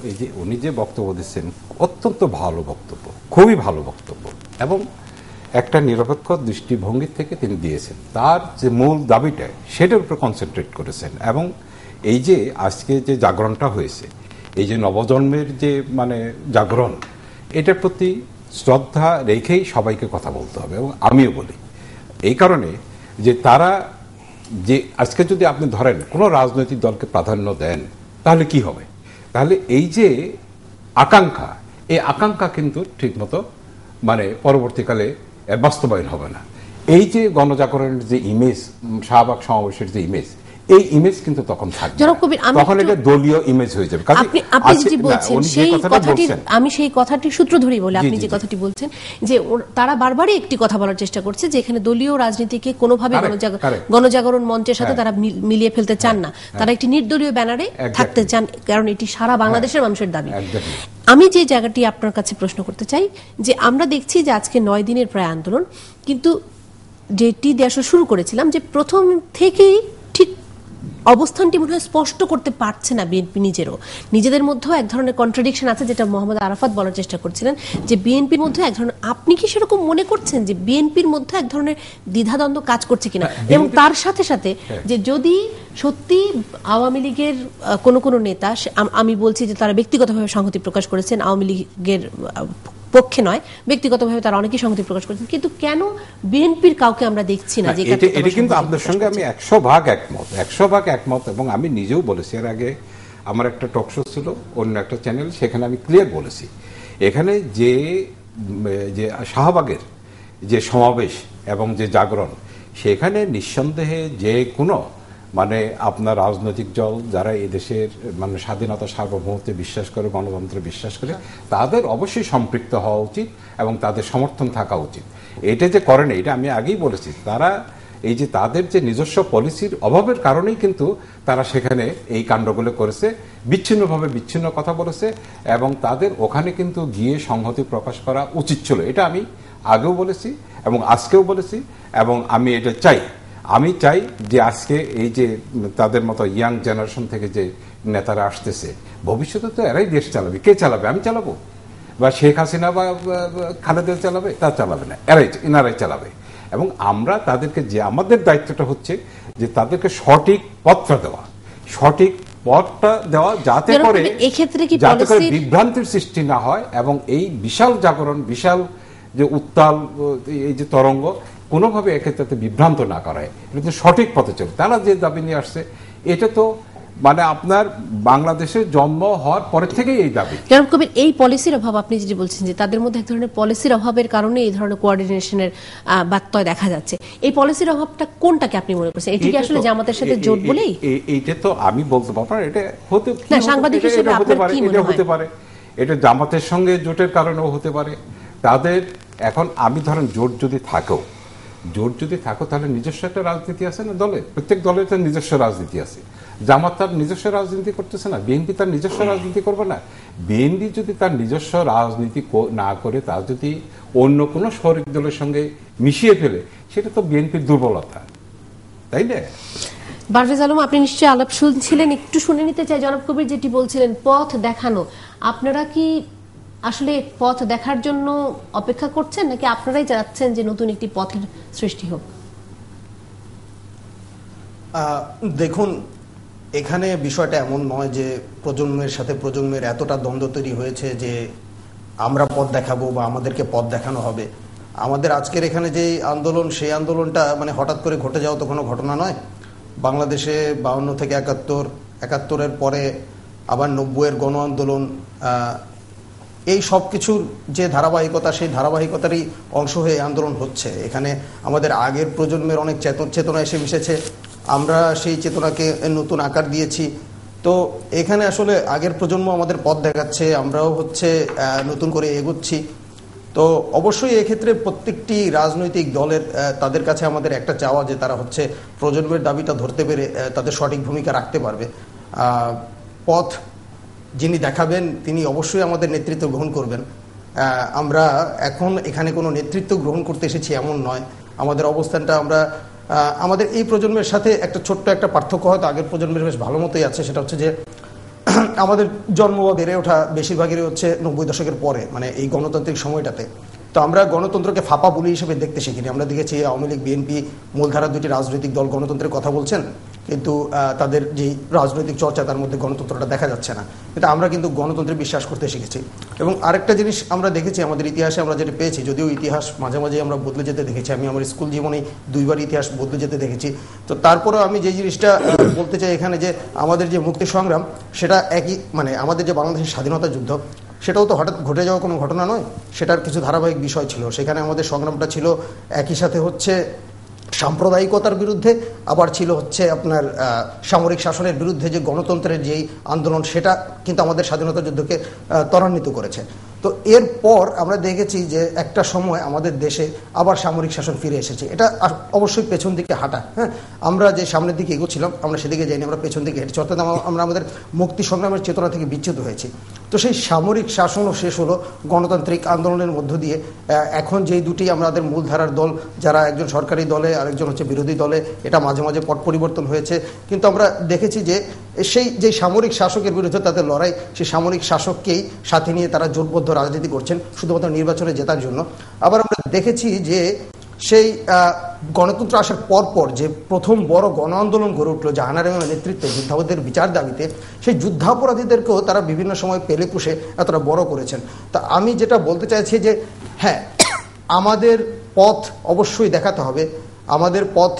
এই যে উনি যে বক্তব্য দিচ্ছেন অত্যন্ত ভালো বক্তব্য, খুবই ভালো বক্তব্য, এবং একটা নিরপেক্ষ দৃষ্টিভঙ্গি থেকে তিনি দিয়েছেন। তার যে মূল দাবিটা সেটার উপর কনসেন্ট্রেট করেছেন, এবং এই যে আজকে যে জাগরণটা হয়েছে, এই যে নবজন্মের যে মানে জাগরণ, এটার প্রতি শ্রদ্ধা রেখেই সবাইকে কথা বলতে হবে। এবং আমিও বলি এই কারণে যে তারা যে আজকে যদি আপনি ধরেন কোনো রাজনৈতিক দলকে প্রাধান্য দেন তাহলে কি হবে, তাহলে এই যে আকাঙ্ক্ষা, এই আকাঙ্ক্ষা কিন্তু ঠিকমতো মানে পরবর্তীকালে বাস্তবায়ন হবে না। এই যে গণজাগরণের যে ইমেজ, শাহবাগ সমাবেশের যে ইমেজ, এই ইমেজ কিন্তু তখন থাকবে, তখন এটা দলীয় ইমেজ হয়ে যাবে। আমি সেই কথাটি সূত্র ধরেই বলি, আপনি যে কথাটি বলছেন যে তারা বারবারই একটি কথা বলার চেষ্টা করছে যে এখানে দলীয় রাজনীতিকে কোনোভাবে গণজাগরণ মঞ্চের সাথে তারা মিলিয়ে ফেলতে চান না, তারা একটি নির্দলীয় ব্যানারে থাকতে চান, কারণ এটি সারা বাংলাদেশের মানুষের দাবি। আমি যে জায়গাটি আপনার কাছে প্রশ্ন করতে চাই যে আমরা দেখছি যে আজকে 9 দিনের প্রায় আন্দোলন, কিন্তু যেটি দেশ শুরু করেছিলাম যে প্রথম থেকেই ঠিক অবস্থানটি মনে হয় স্পষ্ট করতে পারছে না বিএনপি নিজেদের মধ্যেও এক ধরনের কন্ট্রাডিকশন আছে, যেটা মোহাম্মদ আরাফাত বলার চেষ্টা করছিলেন যে বিএনপির মধ্যে এক ধরনের, আপনি কি সেরকম মনে করছেন যে বিএনপির মধ্যে এক ধরনের দ্বিধাদ্বন্দ্ব কাজ করছে কিনা? এবং তার সাথে সাথে যে যদি সত্যি আওয়ামী লীগের কোনো নেতা, আমি বলছি যে তারা ব্যক্তিগতভাবে সংহতি প্রকাশ করেছেন, আওয়ামী লীগের পক্ষে নয়, ব্যক্তিগতভাবে তারা অনেকেই সংহতি প্রকাশ করেছেন, কিন্তু কেন বিএনপির কাউকে আমরা দেখছি না? এটা কিন্তু আপনার সঙ্গে আমি 100% একমত, এবং আমি নিজেও বলেছি এর আগে আমার একটা টক শো ছিল অন্য একটা চ্যানেল, সেখানে আমি ক্লিয়ার বলেছি এখানে যে শাহবাগের যে সমাবেশ এবং যে জাগরণ, সেখানে নিঃসন্দেহে যে কোনো মানে আপনার রাজনৈতিক দল যারা এদেশের মানে স্বাধীনতা সার্বভৌমত্বে বিশ্বাস করে, গণতন্ত্রে বিশ্বাস করে, তাদের অবশ্যই সম্পৃক্ত হওয়া উচিত এবং তাদের সমর্থন থাকা উচিত। এটা যে করেন, এটা আমি আগেই বলেছি, তারা এই যে তাদের যে নিজস্ব পলিসির অভাবের কারণেই কিন্তু তারা সেখানে এই কাণ্ডগুলো করেছে, বিচ্ছিন্ন কথা বলেছে, এবং তাদের ওখানে কিন্তু গিয়ে সংহতি প্রকাশ করা উচিত ছিল। এটা আমি আগেও বলেছি এবং আজকেও বলেছি, এবং আমি এটা চাই যে আজকে এই যে তাদের মতো ইয়াং জেনারেশন থেকে যে নেতারা আসতেছে, ভবিষ্যতে তো এরাই দেশ চালাবে। কে চালাবে? আমি চালাবো, বা শেখ হাসিনা বা খালেদা চালাবে? তা চালাবে না, এনারাই চালাবে। এবং আমরা তাদেরকে, যে আমাদের দায়িত্বটা হচ্ছে যে তাদেরকে সঠিক পথটা দেওয়া, সঠিক পথটা দেওয়া, যাতে করে বিভ্রান্তির সৃষ্টি না হয় এবং এই বিশাল জাগরণ, বিশাল যে উত্তাল এই যে তরঙ্গ, কোনোভাবে এক্ষেত্রে বিভ্রান্ত না করায়, এটা সঠিক পথে চলে। তারা যে দাবি নিয়ে আসছে, এটা তো মানে আপনার বাংলাদেশের জন্ম হওয়ার পরের থেকেই এই দাবি। জনাব কবির, এই পলিসির অভাব, আপনি যেটি বলছেন যে তাদের মধ্যে এক ধরনের পলিসির অভাবের কারণে এই ধরনের কোঅর্ডিনেশনের ব্যত্যয় দেখা যাচ্ছে, এই পলিসির অভাবটা কোনটাকে আপনি মনে করছেন? এটি কি আসলে জামাতের সাথে জোট বলেই? এইটা তো আমি বলতে পারবো না, এটা হতে না, সাংবাদিক হিসেবে আপনার কি মনে হয়? হতে পারে এটা জামাতের সঙ্গে জোটের কারণেও হতে পারে তাদের। এখন আমি ধরেন জোট যদি থাকো তাহলে নিজস্ব একটা রাজনীতি আছে না দলে, প্রত্যেক দলের তার নিজস্ব রাজনীতি আছে। জামাত তার নিজস্ব রাজনীতি করতেছে না, বিএনপি তার নিজস্ব রাজনীতি করবে না। বিএনপি যদি তার নিজস্ব রাজনীতি না করে, তার যদি অন্য কোনো শরিক দলের সঙ্গে মিশিয়ে ফেলে, সেটা তো বিএনপির দুর্বলতা, তাই না? পারভেজ আলম, আপনি নিশ্চয়ই আলাপ শুনছিলেন, একটু শুনে নিতে চাই। জনাব কবির যেটি বলছিলেন, পথ দেখানো, আপনারা কি আসলে পথ দেখার জন্য অপেক্ষা করছেন, নাকি আপনারাই চাচ্ছেন যে নতুন একটি পথের সৃষ্টি হোক? দেখুন, এখানে বিষয়টা এমন নয় যে প্রজন্মের সাথে প্রজন্মের এতটা দ্বন্দ্ব তৈরি হয়েছে যে আমরা পথ দেখাবো বা আমাদেরকে পথ দেখানো হবে। আমাদের আজকের এখানে যে আন্দোলন, সেই আন্দোলনটা মানে হঠাৎ করে ঘটে যাওয়া তো কোনো ঘটনা নয়। বাংলাদেশে 52 থেকে 71-এর পরে আবার 90-এর গণ আন্দোলন, এই সব কিছুর যে ধারাবাহিকতা, সেই ধারাবাহিকতারই অংশ হয়ে আন্দোলন হচ্ছে। এখানে আমাদের আগের প্রজন্মের অনেক চেতনা এসে মিশেছে, আমরা সেই চেতনাকে নতুন আকার দিয়েছি। তো এখানে আসলে আগের প্রজন্ম আমাদের পথ দেখাচ্ছে, আমরাও নতুন করে এগোচ্ছি। তো অবশ্যই এক্ষেত্রে প্রত্যেকটি রাজনৈতিক দলের তাদের কাছে আমাদের একটা চাওয়া যে তারা প্রজন্মের দাবিটা ধরতে পেরে তাদের সঠিক ভূমিকা রাখতে পারবে। পথ যিনি দেখাবেন তিনি অবশ্যই আমাদের নেতৃত্ব গ্রহণ করবেন। আমরা এখন এখানে কোনো নেতৃত্ব গ্রহণ করতে এসেছি এমন নয়। আমাদের অবস্থানটা আমাদের এই প্রজন্মের সাথে ছোট্ট একটা পার্থক্য হয়তো আগের প্রজন্মের বেশ ভালো মতোই আছে, সেটা হচ্ছে যে আমাদের জন্ম বা বেড়ে ওঠা বেশিরভাগেরই 90 দশকের পরে, মানে এই গণতান্ত্রিক সময়টাতে। তো আমরা গণতন্ত্রকে ফাঁপা বুলি হিসেবে দেখতে শিখিনি। আমরা দেখেছি আওয়ামী লীগ, বিএনপি মূলধারা দুটি রাজনৈতিক দল গণতন্ত্রের কথা বলছেন, কিন্তু তাদের যে রাজনৈতিক চর্চা তার মধ্যে গণতন্ত্রটা দেখা যাচ্ছে না। কিন্তু আমরা কিন্তু গণতন্ত্রে বিশ্বাস করতে শিখেছি। এবং আরেকটা জিনিস আমরা দেখেছি আমাদের ইতিহাসে, আমরা যেটা পেয়েছি, যদিও ইতিহাস মাঝে মাঝে আমরা বদলে যেতে দেখেছি, আমি আমার স্কুল জীবনে 2বার ইতিহাস বদলে যেতে দেখেছি। তো তারপরেও আমি যে জিনিসটা বলতে চাই এখানে, যে আমাদের যে মুক্তি সংগ্রাম সেটা একই, মানে আমাদের যে বাংলাদেশের স্বাধীনতা যুদ্ধ, সেটাও তো হঠাৎ ঘটে যাওয়া কোনো ঘটনা নয়, সেটার কিছু ধারাবাহিক বিষয় ছিল। সেখানে আমাদের সংগ্রামটা ছিল একই সাথে সাম্প্রদায়িকতার বিরুদ্ধে, আবার ছিল আপনার সামরিক শাসনের বিরুদ্ধে যে গণতন্ত্রের যেই আন্দোলন, সেটা কিন্তু আমাদের স্বাধীনতা যুদ্ধকে ত্বরান্বিত করেছে। তো এরপর আমরা দেখেছি যে একটা সময় আমাদের দেশে আবার সামরিক শাসন ফিরে এসেছে। এটা অবশ্যই পেছন দিকে হাঁটা, হ্যাঁ, আমরা যে সামনের দিকে এগোচ্ছিলাম আমরা সেদিকে যাইনি, আমরা পেছন দিকে হেঁটেছি, অর্থাৎ আমরা আমাদের মুক্তি সংগ্রামের চেতনা থেকে বিচ্যুত হয়েছি। তো সেই সামরিক শাসনও শেষ হলো গণতান্ত্রিক আন্দোলনের মধ্য দিয়ে। এখন যেই দুটি আমাদের মূলধারার দল, যারা একজন সরকারি দলে আরেকজন বিরোধী দলে, এটা মাঝে মাঝে পট পরিবর্তন হয়েছে, কিন্তু আমরা দেখেছি যে যে সামরিক শাসকের বিরুদ্ধে তাদের লড়াই, সেই সামরিক শাসককেই সাথে নিয়ে তারা জোটবদ্ধ রাজনীতি করছেন শুধুমাত্র নির্বাচনে জেতার জন্য। আবার আমরা দেখেছি যে সেই গণতন্ত্র আসার পরপর যে প্রথম বড় গণ আন্দোলন গড়ে উঠলো জাহানারা ইমামের নেতৃত্বে যুদ্ধাপরাধীদের বিচার দাবিতে, সেই যুদ্ধাপরাধীদেরকেও তারা বিভিন্ন সময় পেলে পুষে এতটা বড় করেছেন। তা আমি যেটা বলতে চাইছি যে হ্যাঁ, আমাদের পথ অবশ্যই দেখাতে হবে, আমাদের পথ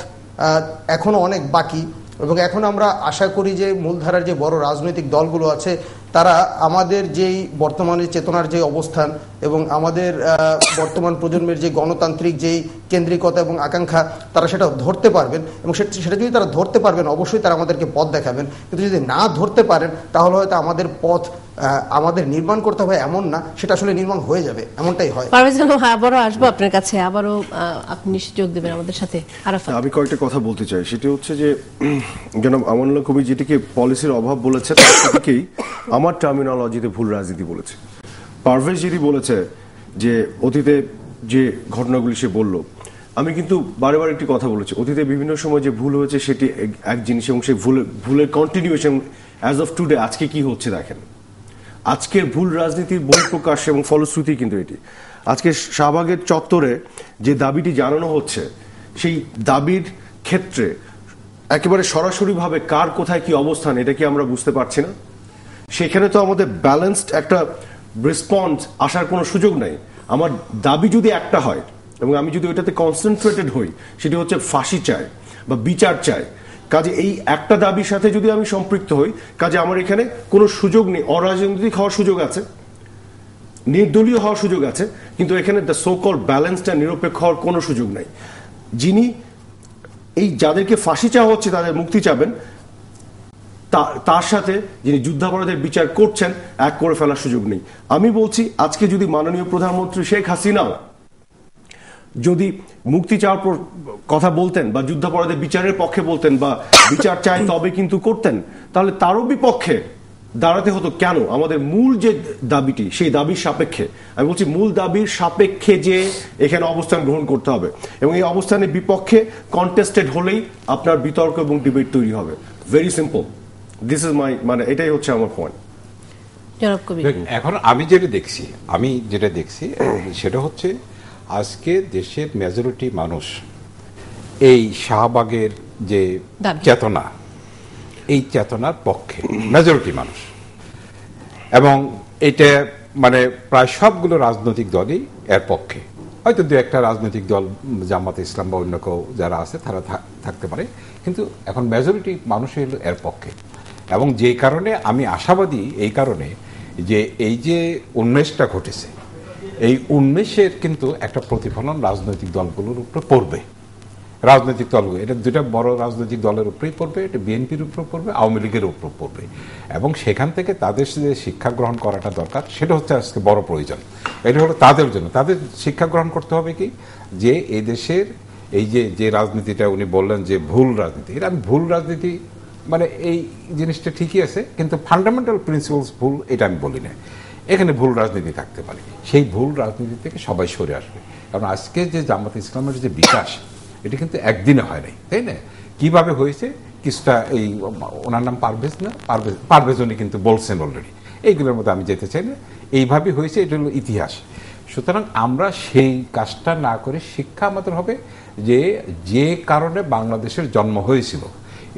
এখনো অনেক বাকি, এবং এখন আমরা আশা করি যে মূলধারার যে বড় রাজনৈতিক দলগুলো আছে তারা আমাদের যেই বর্তমানে চেতনার যে অবস্থান এবং আমাদের বর্তমান প্রজন্মের যে গণতান্ত্রিক যেই কেন্দ্রিকতা এবং আকাঙ্ক্ষা, তারা সেটা ধরতে পারবেন, এবং সেটা যদি তারা ধরতে পারবেন অবশ্যই তারা আমাদেরকে পথ দেখাবেন। কিন্তু যদি না ধরতে পারেন তাহলে হয়তো আমাদের পথ আমাদের নির্মাণ করতে হবে এমন না, সেটা আসলে নির্মাণ হয়ে যাবে, এমনটাই হয়। আবারও আসবো আপনার কাছে, আবারও আপনি যোগ দেবেন আমাদের সাথে। আমি কয়েকটা কথা বলতে চাই, সেটি হচ্ছে যে জনাব আমানুল্লাহ কবির যেটিকে পলিসির অভাব বলেছে, সেটিকেই আমার টার্মিনোলজিতে ভুল রাজনীতি বলেছে। পারভেজ যেটি বলেছে যে অতীতে যে ঘটনাগুলি সে বলল, আমি কিন্তু বারে বারে একটি কথা বলেছি, অতীতে বিভিন্ন সময় যে ভুল হয়েছে সেটি এক জিনিস, এবং সেই ভুলের কন্টিনিউয়েশন অ্যাজ অফ টুডে আজকে কি হচ্ছে দেখেন। আজকের ভুল রাজনীতির বহিঃপ্রকাশ এবং ফলশ্রুতি কিন্তু এটি। আজকে শাহবাগের চত্বরে যে দাবিটি জানানো হচ্ছে, সেই দাবির ক্ষেত্রে একেবারে সরাসরিভাবে কার কোথায় কি অবস্থান এটা কি আমরা বুঝতে পারছি না? সেখানে তো আমাদের ব্যালেন্সড একটা রেসপন্স আসার কোনো সুযোগ নাই। আমার দাবি যদি একটা হয় এবং আমি যদি ওইটাতে কনসেন্ট্রেটেড হই, সেটি হচ্ছে ফাঁসি চাই বা বিচার চাই, কাজে এই একটা দাবির সাথে যদি আমি সম্পৃক্ত হই, কাজে আমার এখানে কোনো সুযোগ নেই। অরাজনৈতিক হওয়ার সুযোগ আছে, নির্দলীয় হওয়ার সুযোগ আছে, কিন্তু এখানে দ্য সো কল ব্যালেন্সড আর নিরপেক্ষ হওয়ার কোনো সুযোগ নাই। যিনি এই যাদেরকে ফাঁসি চাওয়া হচ্ছে তাদের মুক্তি চাবেন, তার সাথে যিনি যুদ্ধাপরাধের বিচার করছেন এক করে ফেলার সুযোগ নেই। আমি বলছি, আজকে যদি মাননীয় প্রধানমন্ত্রী শেখ হাসিনাও যদি মুক্তি চাওয়ার কথা বলতেন বা যুদ্ধাপরাধের বিচারের পক্ষে বলতেন বা বিচার চাই তবে কিন্তু করতেন, তাহলে তারও বিপক্ষে দাঁড়াতে হতো কেন? আমাদের মূল যে দাবিটি, সেই দাবির সাপেক্ষে, আমি বলছি মূল দাবির সাপেক্ষে যে এখানে অবস্থান গ্রহণ করতে হবে, এবং এই অবস্থানের বিপক্ষে কন্টেস্টেড হলেই আপনার বিতর্ক এবং ডিবেট তৈরি হবে। Very simple, this is my, মানে এটাই হচ্ছে আমার পয়েন্ট। এখন আমি যেটা দেখছি সেটা হচ্ছে আজকে দেশের মেজরিটি মানুষ এই শাহবাগের যে চেতনা, এই চেতনার পক্ষে মেজরিটি মানুষ, এবং এটা মানে প্রায় সবগুলো রাজনৈতিক দলই এর পক্ষে। হয়তো দু একটা রাজনৈতিক দল, জামাতে ইসলাম বা অন্য কেউ যারা আছে তারা থাকতে পারে, কিন্তু এখন মেজরিটি মানুষ হলো এর পক্ষে। এবং যে কারণে আমি আশাবাদী, এই কারণে যে এই যে উন্মেষটা ঘটেছে, এই উন্মেষের কিন্তু একটা প্রতিফলন রাজনৈতিক দলগুলোর উপরে পড়বে। রাজনৈতিক দলগুলো, এটা দুটা বড় রাজনৈতিক দলের উপরেই পড়বে, এটা বিএনপির উপর পড়বে, আওয়ামী লীগের উপর পড়বে, এবং সেখান থেকে তাদের যে শিক্ষা গ্রহণ করাটা দরকার, সেটা হচ্ছে আজকে বড় প্রয়োজন। এটা হলো তাদের জন্য, তাদের শিক্ষা গ্রহণ করতে হবে কি, যে এই দেশের এই যে রাজনীতিটা উনি বললেন যে ভুল রাজনীতি, এটা আমি ভুল রাজনীতি মানে এই জিনিসটা ঠিকই আছে, কিন্তু ফান্ডামেন্টাল প্রিন্সিপালস ভুল এটা আমি বলি না। এখানে ভুল রাজনীতি থাকতে পারে, সেই ভুল রাজনীতি থেকে সবাই সরে আসবে। কারণ আজকে যে জামাতে ইসলামের যে বিকাশ, এটা কিন্তু একদিনে হয় নাই, তাই না? কিভাবে হয়েছে কিছুটা, এই ওনার নাম পারভেজ না, পারভেজ উনি কিন্তু বলছেন অলরেডি, এইগুলোর মধ্যে আমি যেতে চাই না। এইভাবে হয়েছে, এটা হলো ইতিহাস। সুতরাং আমরা সেই কাজটা না করে শিক্ষা আমাদের হবে যে কারণে বাংলাদেশের জন্ম হয়েছিল,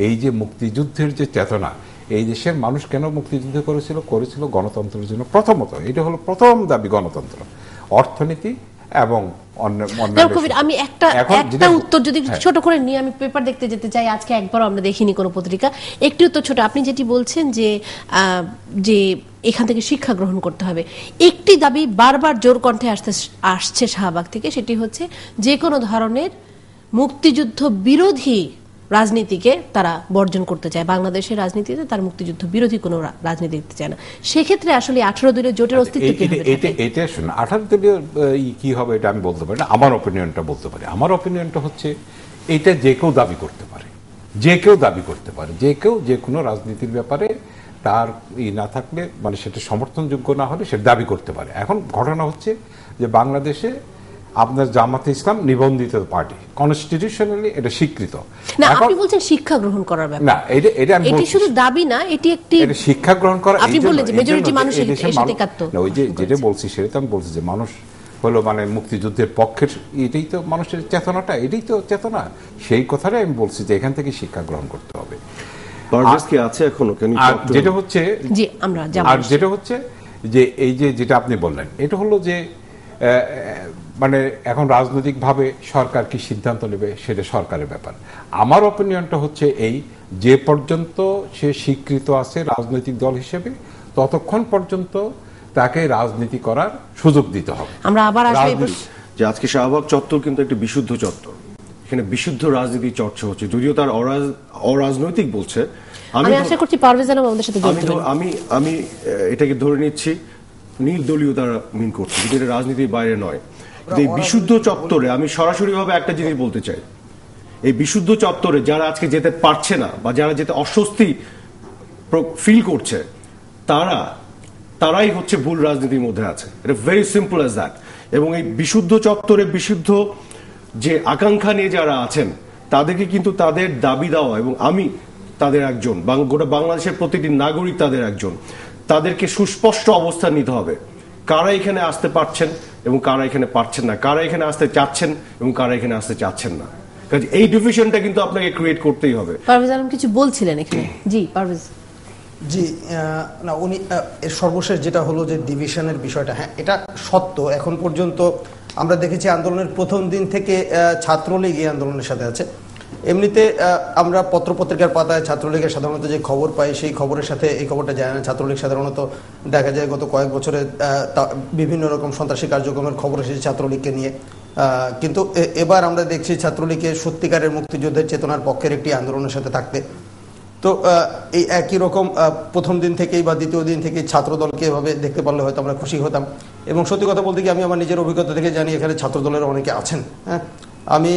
এই যে মুক্তিযুদ্ধের যে চেতনা, এই দেশের মানুষ কেন মুক্তিযুদ্ধ করেছিল গণতন্ত্রের জন্য। প্রথমত এটা হলো প্রথম দাবি, গণতন্ত্র, অর্থনীতি এবং আমি একটা উত্তর যদি ছোট করে নিয়ে, আমি পেপার দেখতে যেতে চাই, আজকে একবারও আমরা দেখিনি কোনো পত্রিকা। একটি উত্তর ছোট, আপনি যেটি বলছেন যে এখান থেকে শিক্ষা গ্রহণ করতে হবে, একটি দাবি বারবার জোর কণ্ঠে আসছে শাহবাগ থেকে, সেটি হচ্ছে যে কোনো ধরনের মুক্তিযুদ্ধ বিরোধী রাজনীতিকে তারা বর্জন করতে চায়। বাংলাদেশের রাজনীতিতে তার মুক্তিযুদ্ধ বিরোধী কোনো রাজনীতি দেখতে চায় না। সেক্ষেত্রে আসলে 18 দলীয় জোটের অস্তিত্ব কি হবে? এটা শুনুন, 18 দলীয় কি হবে এটা আমি বলতে পারি না, আমার অপিনিয়নটা বলতে পারি। আমার অপিনিয়নটা হচ্ছে এটা যে কেউ দাবি করতে পারে, যে কেউ যে কোনো রাজনীতির ব্যাপারে তার না থাকলে, মানে সেটা সমর্থনযোগ্য না হলে সেটা দাবি করতে পারে। এখন ঘটনা হচ্ছে যে বাংলাদেশে আপনার জামাতে ইসলাম নিবন্ধিত পার্টি, কনস্টিটিউশনালি এটা স্বীকৃত না। আপনি বলছেন শিক্ষা গ্রহণ করার ব্যাপার, না এটি শুধু দাবি না, এটি একটি শিক্ষা গ্রহণ করা। আপনি বললেন যে মেজরিটি মানুষ এর সাথে একাত্ম, ওই যে যেটা বলছি সেটা তো আমি বলছি যে মানুষ হলো মানে মুক্তিযুদ্ধের পক্ষের, এটাই তো মানুষের চেতনাটা, এটাই তো চেতনা। সেই কথাটাই আমি বলছি যে এখান থেকে শিক্ষা গ্রহণ করতে হবে। যেটা হচ্ছে যে এই যেটা আপনি বললেন, এটা হলো যে মানে এখন রাজনৈতিকভাবে সরকার কি সিদ্ধান্ত নেবে সেটা সরকারের ব্যাপার। আমার অপিনিয়নটা হচ্ছে এই, যে পর্যন্ত সে স্বীকৃত আছে রাজনৈতিক দল হিসেবে, ততক্ষণ পর্যন্ত তাকে রাজনীতি করার সুযোগ দিতে হবে। আমরা আবার যে আজকে শাহবাগ চত্বর কিন্তু একটা বিশুদ্ধ চত্বর, এখানে বিশুদ্ধ রাজনীতি চর্চা হচ্ছে, যদিও তার অরাজনৈতিক বলছে। আমি আশা করছি পারভেজ আলম আমাদের সাথে যুক্ত হবেন। আমি এটাকে ধরে নিচ্ছি নির্দলীয় তারা মিন করছে, কিন্তু এটা রাজনীতির বাইরে নয়। এই বিশুদ্ধ চত্বরে আমি সরাসরিভাবে একটা জিনিস বলতে চাই, এই বিশুদ্ধ চত্বরে যারা আজকে যেতে পারছে না বা যারা যেতে অস্বস্তি ফিল করছে, তারাই হচ্ছে ভুল রাজনীতির মধ্যে আছে। এটা ভেরি সিম্পল অ্যাজ দ্যাট। এবং এই বিশুদ্ধ চত্বরে বিশুদ্ধ যে আকাঙ্ক্ষা নিয়ে যারা আছেন তাদেরকে কিন্তু তাদের দাবি দেওয়া, এবং আমি তাদের একজন, গোটা বাংলাদেশের প্রতিটি নাগরিক তাদের একজন, তাদেরকে সুস্পষ্ট অবস্থান নিতে হবে কারা এখানে আসতে পারছেন এবং কারা এখানে পারছেন না, কারা এখানে আসতে চাচ্ছেন এবং কারা এখানে আসতে চাচ্ছেন না। এই ডিভিশনটা কিন্তু আপনাকে ক্রিয়েট করতেই হবে। পারভেজ আলম কিছু বলছিলেন এখানে। জি পারভেজ। জি না, উনি সর্বশেষ যেটা হলো যে ডিভিশনের বিষয়টা, হ্যাঁ এটা সত্য। এখন পর্যন্ত আমরা দেখেছি আন্দোলনের প্রথম দিন থেকে ছাত্রলীগ এই আন্দোলনের সাথে আছে। এমনিতে আমরা পত্রপত্রিকার পাতায় ছাত্রলীগের সাধারণত যে খবর পাই সেই খবরের সাথে এই খবরটা যায় না। ছাত্রলীগ সাধারণত দেখা যায় গত কয়েক বছরে বিভিন্ন রকম সন্ত্রাসী কার্যক্রমের খবর এসেছে ছাত্রলীগকে নিয়ে, কিন্তু এবার আমরা দেখছি ছাত্রলীগের সত্যিকারের মুক্তিযুদ্ধের চেতনার পক্ষের একটি আন্দোলনের সাথে থাকতে। তো এই একই রকম প্রথম দিন থেকেই বা দ্বিতীয় দিন থেকেই ছাত্রদলকে এভাবে দেখতে পারলে হয়তো আমরা খুশি হতাম। এবং সত্যি কথা বলতে কি আমি আমার নিজের অভিজ্ঞতা থেকে জানি এখানে ছাত্রদলের অনেকে আছেন। হ্যাঁ, আমি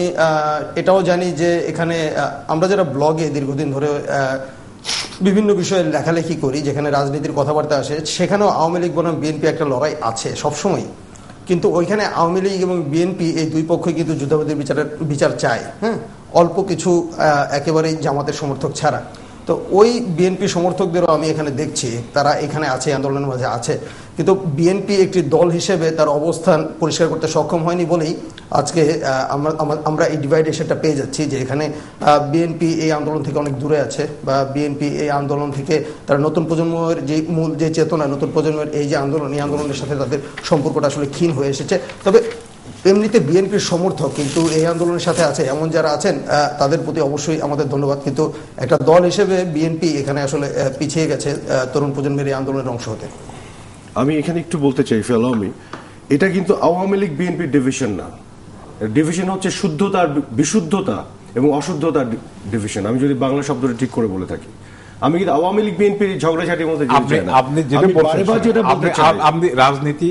এটাও জানি যে এখানে আমরা যারা ব্লগে দীর্ঘদিন ধরে বিভিন্ন বিষয়ে লেখালেখি করি, যেখানে রাজনীতির কথাবার্তা আসে, সেখানেও আওয়ামী লীগ বনাম বিএনপি একটা লড়াই আছে সবসময়। কিন্তু ওইখানে আওয়ামী লীগ এবং বিএনপি এই দুই পক্ষই কিন্তু যুদ্ধাপরাধীর বিচার চায়। হ্যাঁ, অল্প কিছু একেবারেই জামাতের সমর্থক ছাড়া। তো ওই বিএনপি সমর্থকদেরও আমি এখানে দেখছি, তারা এখানে আছে, আন্দোলনের মাঝে আছে। কিন্তু বিএনপি একটি দল হিসেবে তার অবস্থান পরিষ্কার করতে সক্ষম হয়নি বলেই আজকে আমরা এই ডিভাইডেশনটা পেয়ে যাচ্ছি, যে এখানে বিএনপি এই আন্দোলন থেকে অনেক দূরে আছে, বা বিএনপি এই আন্দোলন থেকে তার নতুন প্রজন্মের যে মূল যে চেতনা, নতুন প্রজন্মের এই যে আন্দোলন, এই আন্দোলনের সাথে তাদের সম্পর্কটা আসলে ক্ষীণ হয়ে এসেছে। তবে এমনিতে বিএনপির সমর্থক কিন্তু এই আন্দোলনের সাথে আছে এমন যারা আছেন তাদের প্রতি অবশ্যই আমাদের ধন্যবাদ। কিন্তু একটা দল হিসেবে বিএনপি এখানে আসলে পিছিয়ে গেছে তরুণ প্রজন্মের এই আন্দোলনের অংশ হতে। আমি এখানে একটু বলতে চাই ফেলামি, এটা কিন্তু আওয়ামী লীগ বিএনপির ডিভিশন না, ডিভিশন হচ্ছে শুদ্ধতার, বিশুদ্ধতা এবং অশুদ্ধতার ডিভিশন। আমি যদি বাংলা শব্দটা ঠিক করে বলে থাকি, আমি কিন্তু আওয়ামী লীগ বিএনপির ঝগড়াঝাটির মধ্যে আপনি যেটা বলছেন আপনি রাজনীতি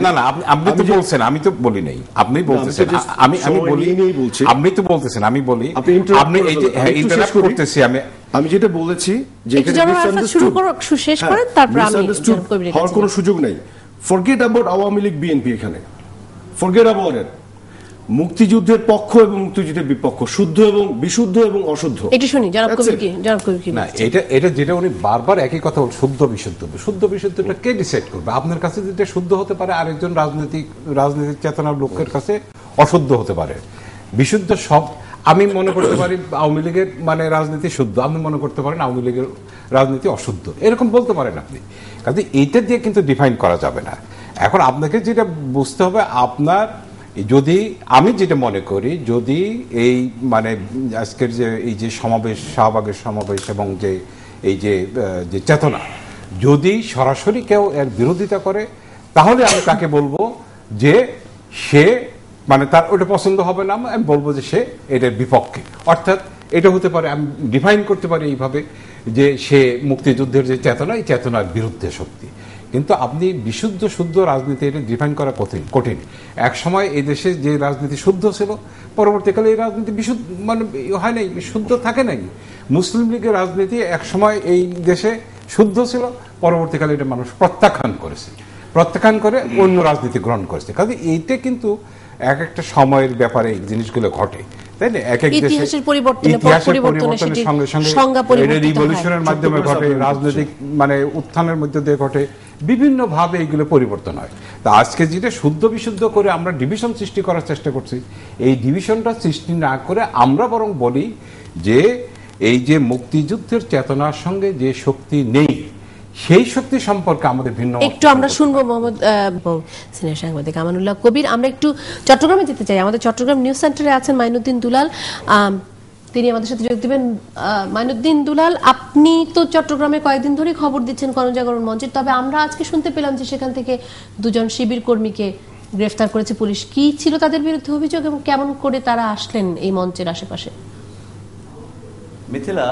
না না আপনি তো বলছেন, আমি তো বলি নাই, আপনি বলতেছেন, আমি বলি আপনি তো বলতেছেন, আমি বলি আপনি এই যে ইন্টারাপ্ট করতেছি। আমি যেটা বলেছি যে হওয়ার কোনো সুযোগ নেই। Forget about Awami League BNP, এখানে ফরগেট অ্যাবাউট ইট। মুক্তিযুদ্ধের পক্ষ এবং মুক্তিযুদ্ধের বিপক্ষ, শুদ্ধ এবং বিশুদ্ধ এবং অশুদ্ধ, এটা শুনি জনাব কবির কি না, এটা যেটা উনি বারবার একই কথা বল, শুদ্ধ বিশুদ্ধ। শুদ্ধ বিশুদ্ধটা কে ডিসাইড করবে? আপনার কাছে যেটা শুদ্ধ হতে পারে আরেকজন রাজনীতির চেতনার লোকের কাছে অশুদ্ধ হতে পারে। বিশুদ্ধ সব, আমি মনে করতে পারি আওয়ামী লীগের মানে রাজনীতি শুদ্ধ, আপনি মনে করতে পারেন আওয়ামী লীগের রাজনীতি অশুদ্ধ, এরকম বলতে পারেন আপনি। কাজে এইটা দিয়ে কিন্তু ডিফাইন করা যাবে না। এখন আপনাকে যেটা বুঝতে হবে, আপনার যদি, আমি যেটা মনে করি, যদি এই মানে আজকের যে এই যে সমাবেশ, শাহবাগের সমাবেশ এবং যে এই যে চেতনা, যদি সরাসরি কেউ এর বিরোধিতা করে, তাহলে আমি তাকে বলবো যে সে মানে তার ওটা পছন্দ হবে না, আমি বলবো যে সে এটার বিপক্ষে। অর্থাৎ এটা হতে পারে, আমি ডিফাইন করতে পারি এইভাবে যে সে মুক্তিযুদ্ধের যে চেতনা, এই চেতনার বিরুদ্ধে শক্তি। কিন্তু আপনি বিশুদ্ধ শুদ্ধ রাজনীতি এটা ডিফাইন করা কঠিন। এক সময় এই দেশে যে রাজনীতি শুদ্ধ ছিল, পরবর্তীকালে এই রাজনীতি বিশুদ্ধ মানে হয় নাই, শুদ্ধ থাকে নাই। মুসলিম লীগের রাজনীতি এক সময় এই দেশে শুদ্ধ ছিল, পরবর্তীকালে এটা মানুষ প্রত্যাখ্যান করে অন্য রাজনীতি গ্রহণ করেছে। কাজে এইটা কিন্তু এক একটা সময়ের ব্যাপারে এই জিনিসগুলো ঘটে, তাই না? এক এক দেশে ইতিহাসের পরিবর্তনের সঙ্গে সঙ্গে রিভলিউশনের মাধ্যমে ঘটে, রাজনৈতিক মানে উত্থানের মধ্যে দিয়ে ঘটে, বিভিন্ন ভাবে এইগুলো পরিবর্তন হয়। তা আজকে যেটা শুদ্ধ বিশুদ্ধ করে আমরা ডিভিশন সৃষ্টি করার চেষ্টা করছি, এই ডিভিশনটা সৃষ্টি না করে আমরা বরং বলি যে এই যে মুক্তিযুদ্ধের চেতনার সঙ্গে যে শক্তি নেই, সেই শক্তি সম্পর্কে আমাদের ভিন্ন একটু আমরা শুনবো। মোহাম্মদ সিনিয়র সাংবাদিক আমানুল্লাহ কবির। আমরা একটু চট্টগ্রামে যেতে চাই। আমাদের চট্টগ্রাম নিউজ সেন্টারে আছেন মাইনুদ্দিন দুলাল, তিনি আমাদের সাথে যোগ দিবেন। মাইনুদ্দিন দুলাল, আপনি তো চট্টগ্রামে কয়েকদিন ধরে খবর দিচ্ছেন গণজাগরণ মঞ্চের, তবে আমরা আজকে শুনতে পেলাম যে সেখান থেকে 2 শিবির কর্মীকে গ্রেফতার করেছে পুলিশ। কি ছিল তাদের বিরুদ্ধে অভিযোগ এবং কেমন করে তারা আসলেন এই মঞ্চের আশেপাশে? মিথিলা,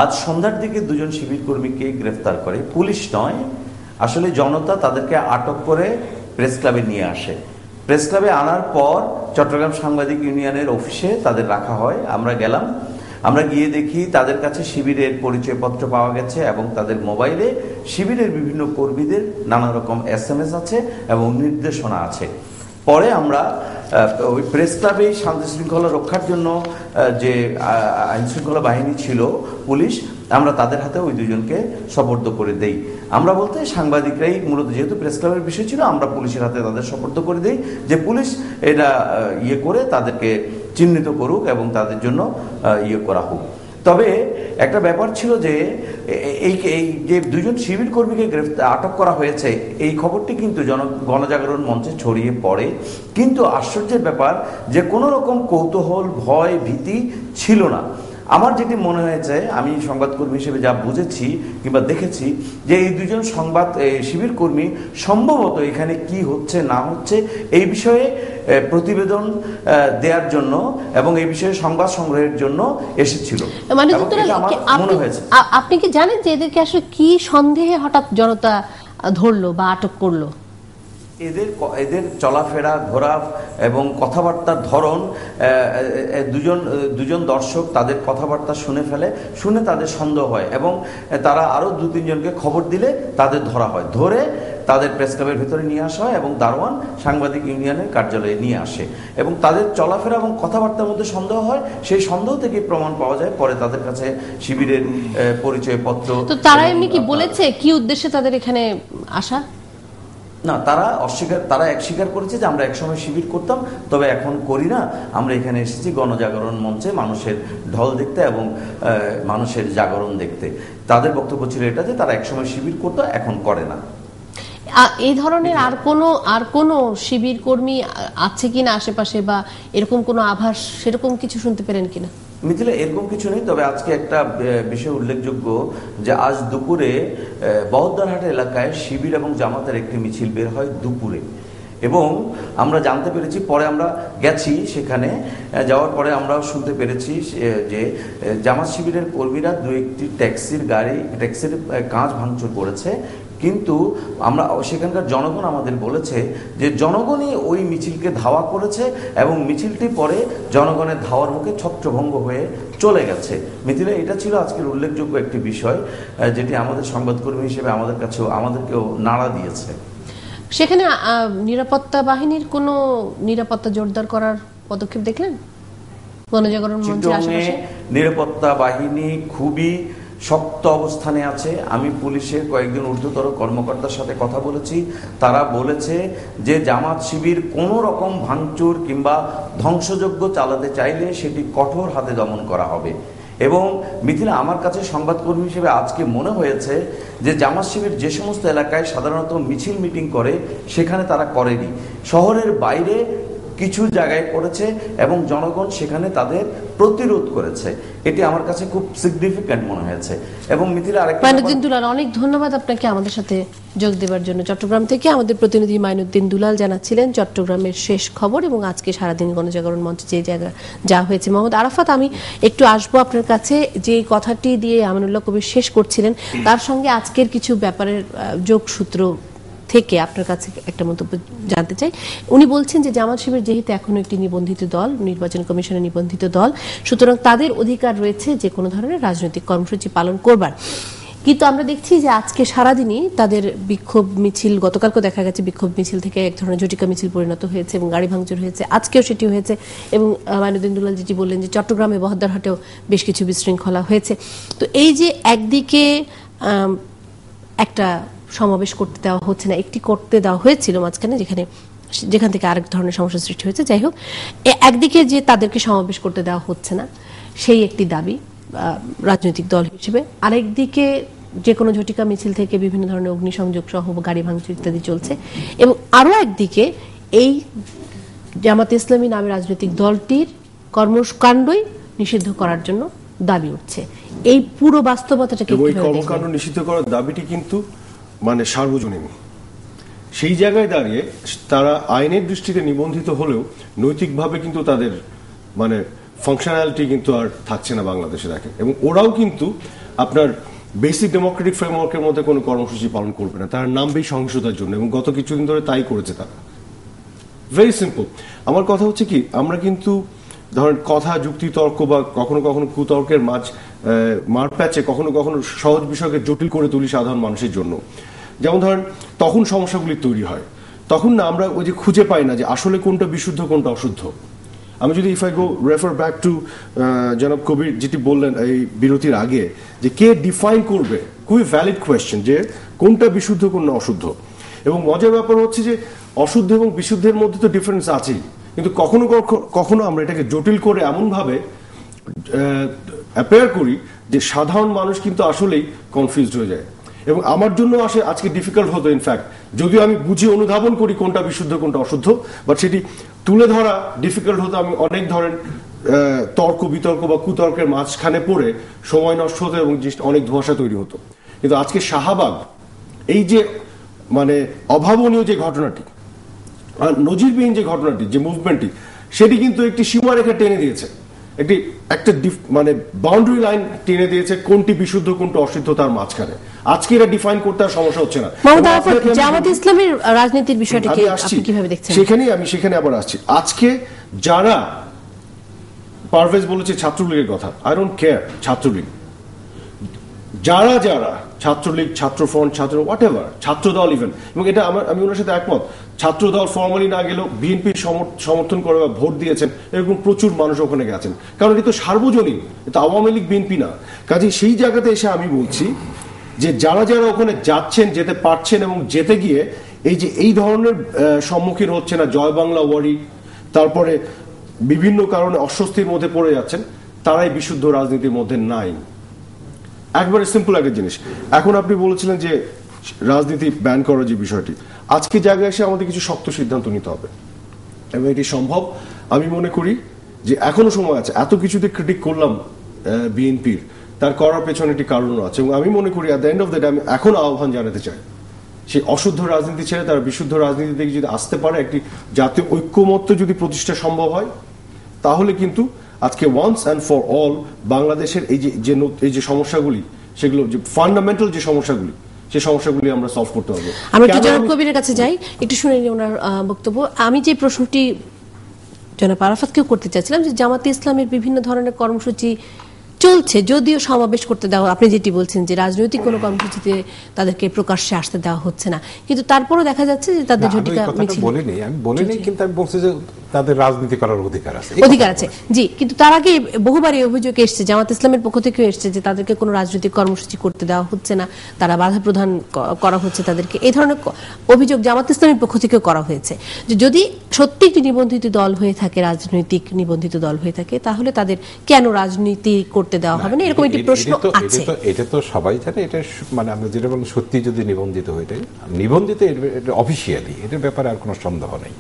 আজ সন্ধ্যার দিকে 2 শিবির কর্মীকে গ্রেফতার করে পুলিশ নয়, আসলে জনতা তাদেরকে আটক করে প্রেস ক্লাবে নিয়ে আসে। প্রেস ক্লাবে আনার পর চট্টগ্রাম সাংবাদিক ইউনিয়নের অফিসে তাদের রাখা হয়। আমরা গেলাম, আমরা গিয়ে দেখি তাদের কাছে শিবিরের পরিচয়পত্র পাওয়া গেছে এবং তাদের মোবাইলে শিবিরের বিভিন্ন কর্মীদের নানা রকম SMS আছে এবং নির্দেশনা আছে। পরে আমরা ওই প্রেস ক্লাবে শান্তি শৃঙ্খলা রক্ষার জন্য যে আইন শৃঙ্খলা বাহিনী ছিল, পুলিশ, আমরা তাদের হাতে ওই দুজনকে সোপর্দ করে দেই। আমরা বলতে সাংবাদিকরাই মূলত, যেহেতু প্রেস ক্লাবের বিষয় ছিল, আমরা পুলিশের হাতে তাদের সোপর্দ করে দেই, যে পুলিশ এটা করে তাদেরকে চিহ্নিত করুক এবং তাদের জন্য করা হোক। তবে একটা ব্যাপার ছিল যে এই যে দুজন শিবির কর্মীকে আটক করা হয়েছে, এই খবরটি কিন্তু গণজাগরণ মঞ্চে ছড়িয়ে পড়ে। কিন্তু আশ্চর্যের ব্যাপার যে কোনো রকম কৌতূহল, ভয়, ভীতি ছিল না। আমার যেটি মনে হয়েছে, আমি সংবাদকর্মী হিসেবে যা বুঝেছি কিংবা দেখেছি, যে এই দুজন শিবির কর্মী সম্ভবত এখানে কি হচ্ছে না হচ্ছে এই বিষয়ে প্রতিবেদন দেওয়ার জন্য এবং এই বিষয়ে সংবাদ সংগ্রহের জন্য এসেছিল। মনে হয়েছে, আপনি কি জানেন যে এদেরকে আসলে কি সন্দেহে হঠাৎ জনতা ধরলো বা আটক করলো? এদের চলাফেরা, ঘোরা এবং কথাবার্তার ধরন, দুজন দর্শক তাদের কথাবার্তা শুনে তাদের সন্দেহ হয় এবং তারা আরো 2-3 জনকে খবর দিলে তাদের ধরা হয়। ধরে তাদের প্রেস ক্লাবের ভেতরে নিয়ে আসা হয় এবং দারোয়ান সাংবাদিক ইউনিয়নের কার্যালয়ে নিয়ে আসে এবং তাদের চলাফেরা এবং কথাবার্তার মধ্যে সন্দেহ হয়। সেই সন্দেহ থেকে প্রমাণ পাওয়া যায়। পরে তাদের কাছে শিবিরের পরিচয়পত্র। তো তারা এমনি কি বলেছে কি উদ্দেশ্যে তাদের এখানে আসা? না, তারা স্বীকার করেছে যে আমরা একসময় শিবির করতাম, তবে এখন করি না। আমরা এখানে এসেছি গণজাগরণ মঞ্চে মানুষের ঢল দেখতে এবং মানুষের জাগরণ দেখতে। তাদের বক্তব্য ছিল এটা যে তারা একসময় শিবির করতো, এখন করে না। এই ধরনের আর কোনো শিবির কর্মী আছে কিনা আশেপাশে, বা এরকম কোনো আভাস সেরকম কিছু শুনতে পেলেন কিনা? মিথিলা, এরকম কিছু নেই। তবে আজকে একটা বিষয় উল্লেখযোগ্য যে আজ দুপুরে বহদ্দারহাট এলাকায় শিবির এবং জামাতের একটি মিছিল বের হয় দুপুরে, এবং আমরা জানতে পেরেছি, পরে আমরা গেছি সেখানে, যাওয়ার পরে আমরা শুনতে পেরেছি যে জামাত শিবিরের কর্মীরা 2-1টি ট্যাক্সির কাঁচ ভাঙচুর করেছে। কিন্তু আমরা সেখানকার জনগণ আমাদের বলেছে যে জনগণই ওই মিছিলকে ধাওয়া করেছে এবং মিছিলটি পরে জনগণের ধাওয়ার মুখে ছত্রভঙ্গ হয়ে চলে গেছে। মিথিলা, এটা ছিল আজকের উল্লেখযোগ্য একটি বিষয়, যেটি আমাদের সংবাদকর্মী হিসেবে আমাদেরকেও নাড়া দিয়েছে। সেখানে নিরাপত্তা বাহিনীর কোনো নিরাপত্তা জোরদার করার পদক্ষেপ দেখলেন গণজাগরণ মঞ্চের আশেপাশে? নিরাপত্তা বাহিনী খুবই শক্ত অবস্থানে আছে। আমি পুলিশের কয়েকজন ঊর্ধ্বতর কর্মকর্তার সাথে কথা বলেছি। তারা বলেছে যে জামাত শিবির কোনো রকম ভাঙচুর কিংবা ধ্বংসযজ্ঞ চালাতে চাইলে সেটি কঠোর হাতে দমন করা হবে। এবং মিথিলা, আমার কাছে সংবাদকর্মী হিসেবে আজকে মনে হয়েছে যে জামাত শিবির যে সমস্ত এলাকায় সাধারণত মিছিল মিটিং করে সেখানে তারা করেনি। শহরের বাইরে কিছু জায়গায় করেছে এবং জনগণ সেখানে তাদের প্রতিরোধ করেছে। এটি আমার কাছে খুব সিগনিফিক্যান্ট মনে হয়েছে। এবং মিথিলা, মাইনুদ্দিন দুলাল, অনেক ধন্যবাদ আপনাকে আমাদের সাথে যোগ দেওয়ার জন্য। চট্টগ্রাম থেকে আমাদের প্রতিনিধি মাইনুদ্দিন দুলাল জানাচ্ছিলেন চট্টগ্রামের শেষ খবর এবং আজকে সারাদিন গণজাগরণ মঞ্চে যে জায়গা যা হয়েছে। মোহাম্মদ আরাফাত, আমি একটু আসবো আপনার কাছে। যে কথাটি দিয়ে আমানুল্লাহ কবির শেষ করছিলেন, তার সঙ্গে আজকের কিছু ব্যাপারের যোগসূত্র থেকে আপনার কাছে একটা মন্তব্য জানতে চাই। উনি বলছেন যে জামাত শিবির যেহেতু এখনো একটি নিবন্ধিত দল, নির্বাচন কমিশনের নিবন্ধিত দল, সুতরাং তাদের অধিকার রয়েছে যে কোনো ধরনের রাজনৈতিক কর্মসূচি পালন করবার। কিন্তু আমরা দেখছি যে আজকে সারাদিনই তাদের বিক্ষোভ মিছিল, গতকালকে দেখা গেছে বিক্ষোভ মিছিল থেকে এক ধরনের ঝটিকা মিছিল পরিণত হয়েছে এবং গাড়ি ভাঙচুর হয়েছে, আজকেও সেটি হয়েছে। এবং মাইনুদ্দিন দুলাল যেটি বললেন যে চট্টগ্রামে বহদ্দারহাটেও বেশ কিছু বিশৃঙ্খলা হয়েছে। তো এই যে একদিকে একটা সমাবেশ করতে দেওয়া হচ্ছে না, একটি করতে দেওয়া হয়েছিল মাঝখানে, যেখান থেকে আরেক ধরনের সমস্যার সৃষ্টি হয়েছে। যাই হোক, একদিকে যে তাদেরকে সমাবেশ করতে দেওয়া হচ্ছে না সেই একটি দাবি রাজনৈতিক দল হিসেবে, আরেকদিকে যে কোনো ঝটিকা মিছিল থেকে বিভিন্ন ধরনের অগ্নিসংযোগ সহ গাড়ি ভাঙচুর ইত্যাদি চলছে, এবং আরো একদিকে এই জামাত ইসলামী নামে রাজনৈতিক দলটির কর্মকাণ্ডই নিষিদ্ধ করার জন্য দাবি উঠছে। এই পুরো বাস্তবতাটাকে কর্মকাণ্ড নিষিদ্ধ করার দাবিটি কিন্তু মানে সার্বজনীন। সেই জায়গায় দাঁড়িয়ে তারা আইনের দৃষ্টিতে নিবন্ধিত হলেও নৈতিকভাবে কিন্তু তাদের মানে ফাংশনালিটি কিন্তু আর থাকছে না বাংলাদেশে দেখে। এবং ওরাও কিন্তু আপনার বেসিক ডেমোক্রেটিক ফ্রেমওয়ার্কের মধ্যে কোনো কর্মসূচি পালন করবে না, তার নামবেই সহিংসতার জন্য, এবং গত কিছুদিন ধরে তাই করেছে তারা। Very simple. আমার কথা হচ্ছে কি, আমরা কিন্তু ধরেন কথা, যুক্তি, তর্ক বা কখনো কখনো কুতর্কের মার প্যাচে কখনো কখনো সহজ বিষয়কে জটিল করে তুলি সাধারণ মানুষের জন্য। যেমন ধরেন তখন সমস্যাগুলি তৈরি হয় তখন না আমরা ওই যে খুঁজে পাই না যে আসলে কোনটা বিশুদ্ধ কোনটা অশুদ্ধ। আমি যদি if I go refer back to জনাব কবির যেটি বললেন এই বিরতির আগে, যে কে ডিফাইন করবে, খুবই ভ্যালিড কোয়েশ্চেন যে কোনটা বিশুদ্ধ কোনটা অশুদ্ধ। এবং মজার ব্যাপার হচ্ছে যে অশুদ্ধ এবং বিশুদ্ধের মধ্যে তো ডিফারেন্স আছেই, কিন্তু কখনো কখনো আমরা এটাকে জটিল করে এমনভাবে অ্যাপেয়ার করি যে সাধারণ মানুষ কিন্তু আসলেই কনফিউজড হয়ে যায়। এবং আমার জন্য আজকে ডিফিকাল্ট হতো ইনফ্যাক্ট, যদিও আমি বুঝে অনুধাবন করি কোনটা বিশুদ্ধ কোনটা অশুদ্ধ, বাট সেটি তুলে ধরা ডিফিকাল্ট হতো। আমি অনেক ধরেন তর্ক বিতর্ক বা কুতর্কের মাঝখানে পড়ে সময় নষ্ট হতো এবং অনেক ধোঁয়াশা তৈরি হতো। কিন্তু আজকে শাহবাগ এই যে মানে অভাবনীয় যে ঘটনাটি আর নজিরবিহীন যে ঘটনাটি, যে মুভমেন্টটি, সেটি কিন্তু একটি সীমারেখা টেনে দিয়েছে, একটা মানে বাউন্ডারি লাইন টেনে দিয়েছে কোনটি বিশুদ্ধ কোনটি অশুদ্ধ তার মাঝখানে। আজকে এটা ডিফাইন করতে আর সমস্যা হচ্ছে না। জামাত ইসলামের রাজনীতির বিষয়টাকে আপনি কিভাবে দেখছেন? সেখানে আবার আসছি। আজকে যারা পারভেজ বলেছে ছাত্রলীগের কথা, আই ডোন্ট কেয়ার ছাত্রলীগ, যারা ছাত্রলীগ, ছাত্রফ্রন্ট, হোয়াটএভার, ছাত্রদল ইভেন, এবং এটা আমি ওনার সাথে একমত, ছাত্রদল ফর্মালি না গেলেও বিএনপি সমর্থন করে বা ভোট দিয়েছেন এরকম প্রচুর মানুষ ওখানে গেছেন, কারণ এটা তো সার্বজনীন, এটা আওয়ামী লীগ বিএনপি না। কাজে সেই জায়গাতে এসে আমি বলছি যে যারা ওখানে যাচ্ছেন, যেতে পারছেন এবং যেতে গিয়ে এই ধরনের সম্মুখীন হচ্ছে না, জয় বাংলা ওয়ারি, তারপরে বিভিন্ন কারণে অস্বস্তির মধ্যে পড়ে যাচ্ছেন, তারাই বিশুদ্ধ রাজনীতির মধ্যে নাই। একবারে সিম্পল একটা জিনিস, এখন আপনি বলেছিলেন যে রাজনীতি ব্যান করার যে বিষয়টি, আজকে জায়গায় এসে আমাদের কিছু শক্ত সিদ্ধান্ত নিতে হবে এবং এটি সম্ভব। আমি মনে করি যে এখনো সময় আছে। এত কিছুতে ক্রিটিক করলাম বিএনপির, তার করার পেছনে একটি কারণও আছে, এবং আমি মনে করি at the end of the day আমি এখন আহ্বান জানাতে চাই, সেই অশুদ্ধ রাজনীতি ছেড়ে তারা বিশুদ্ধ রাজনীতি থেকে যদি আসতে পারে, একটি জাতীয় ঐক্যমত্য যদি প্রতিষ্ঠা সম্ভব হয়, তাহলে কিন্তু আজকে ওয়ান্স অ্যান্ড ফর অল বাংলাদেশের এই যে সমস্যাগুলি, সেগুলো যে ফান্ডামেন্টাল যে সমস্যাগুলি, সেই সমস্যাগুলি আমরা সলভ করতে হবে। আমরা একটু জনাব কবিরের কাছে যাই, একটু শুনে নিই ওনার বক্তব্য। আমি যে প্রশ্নটি জনাব আরাফাতকেও করতে চাচ্ছিলাম, যে জামাতে ইসলামের বিভিন্ন ধরনের কর্মসূচি চলছে, যদিও সমাবেশ করতে দেওয়া, আপনি যেটি বলছেন যে রাজনৈতিক কোনো কর্মসূচিতে তাদেরকে প্রকাশ্যে আসতে দেওয়া হচ্ছে না, কিন্তু তারপরও দেখা যাচ্ছে যে তাদের ঝটিকা মিছিল। আমি বলিনি, কিন্তু আমি বলছি যে তাদের রাজনীতি করার অধিকার আছে। জি, কিন্তু তার আগে বহুবার এই অভিযোগ এসছে, জামাত ইসলামের পক্ষ থেকেও এসছে যে তাদেরকে কোনো রাজনৈতিক কর্মসূচি করতে দেওয়া হচ্ছে না, তারা বাধা প্রদান করা হচ্ছে তাদেরকে। এই ধরনের অভিযোগ জামাত ইসলামের পক্ষ থেকেও করা হয়েছে, যে যদি সত্যি একটি নিবন্ধিত দল হয়ে থাকে, রাজনৈতিক নিবন্ধিত দল হয়ে থাকে, তাহলে তাদের কেন রাজনীতি করতে দেওয়া হবে না, এরকম একটি প্রশ্ন আছে। এটা তো সবাই জানে, এটা মানে আমরা যেটা বললাম, সত্যি যদি নিবন্ধিত হয়ে থাকে, নিবন্ধিত এটা অফিসিয়ালি, এটার ব্যাপারে আর কোনো সন্দেহ নেই।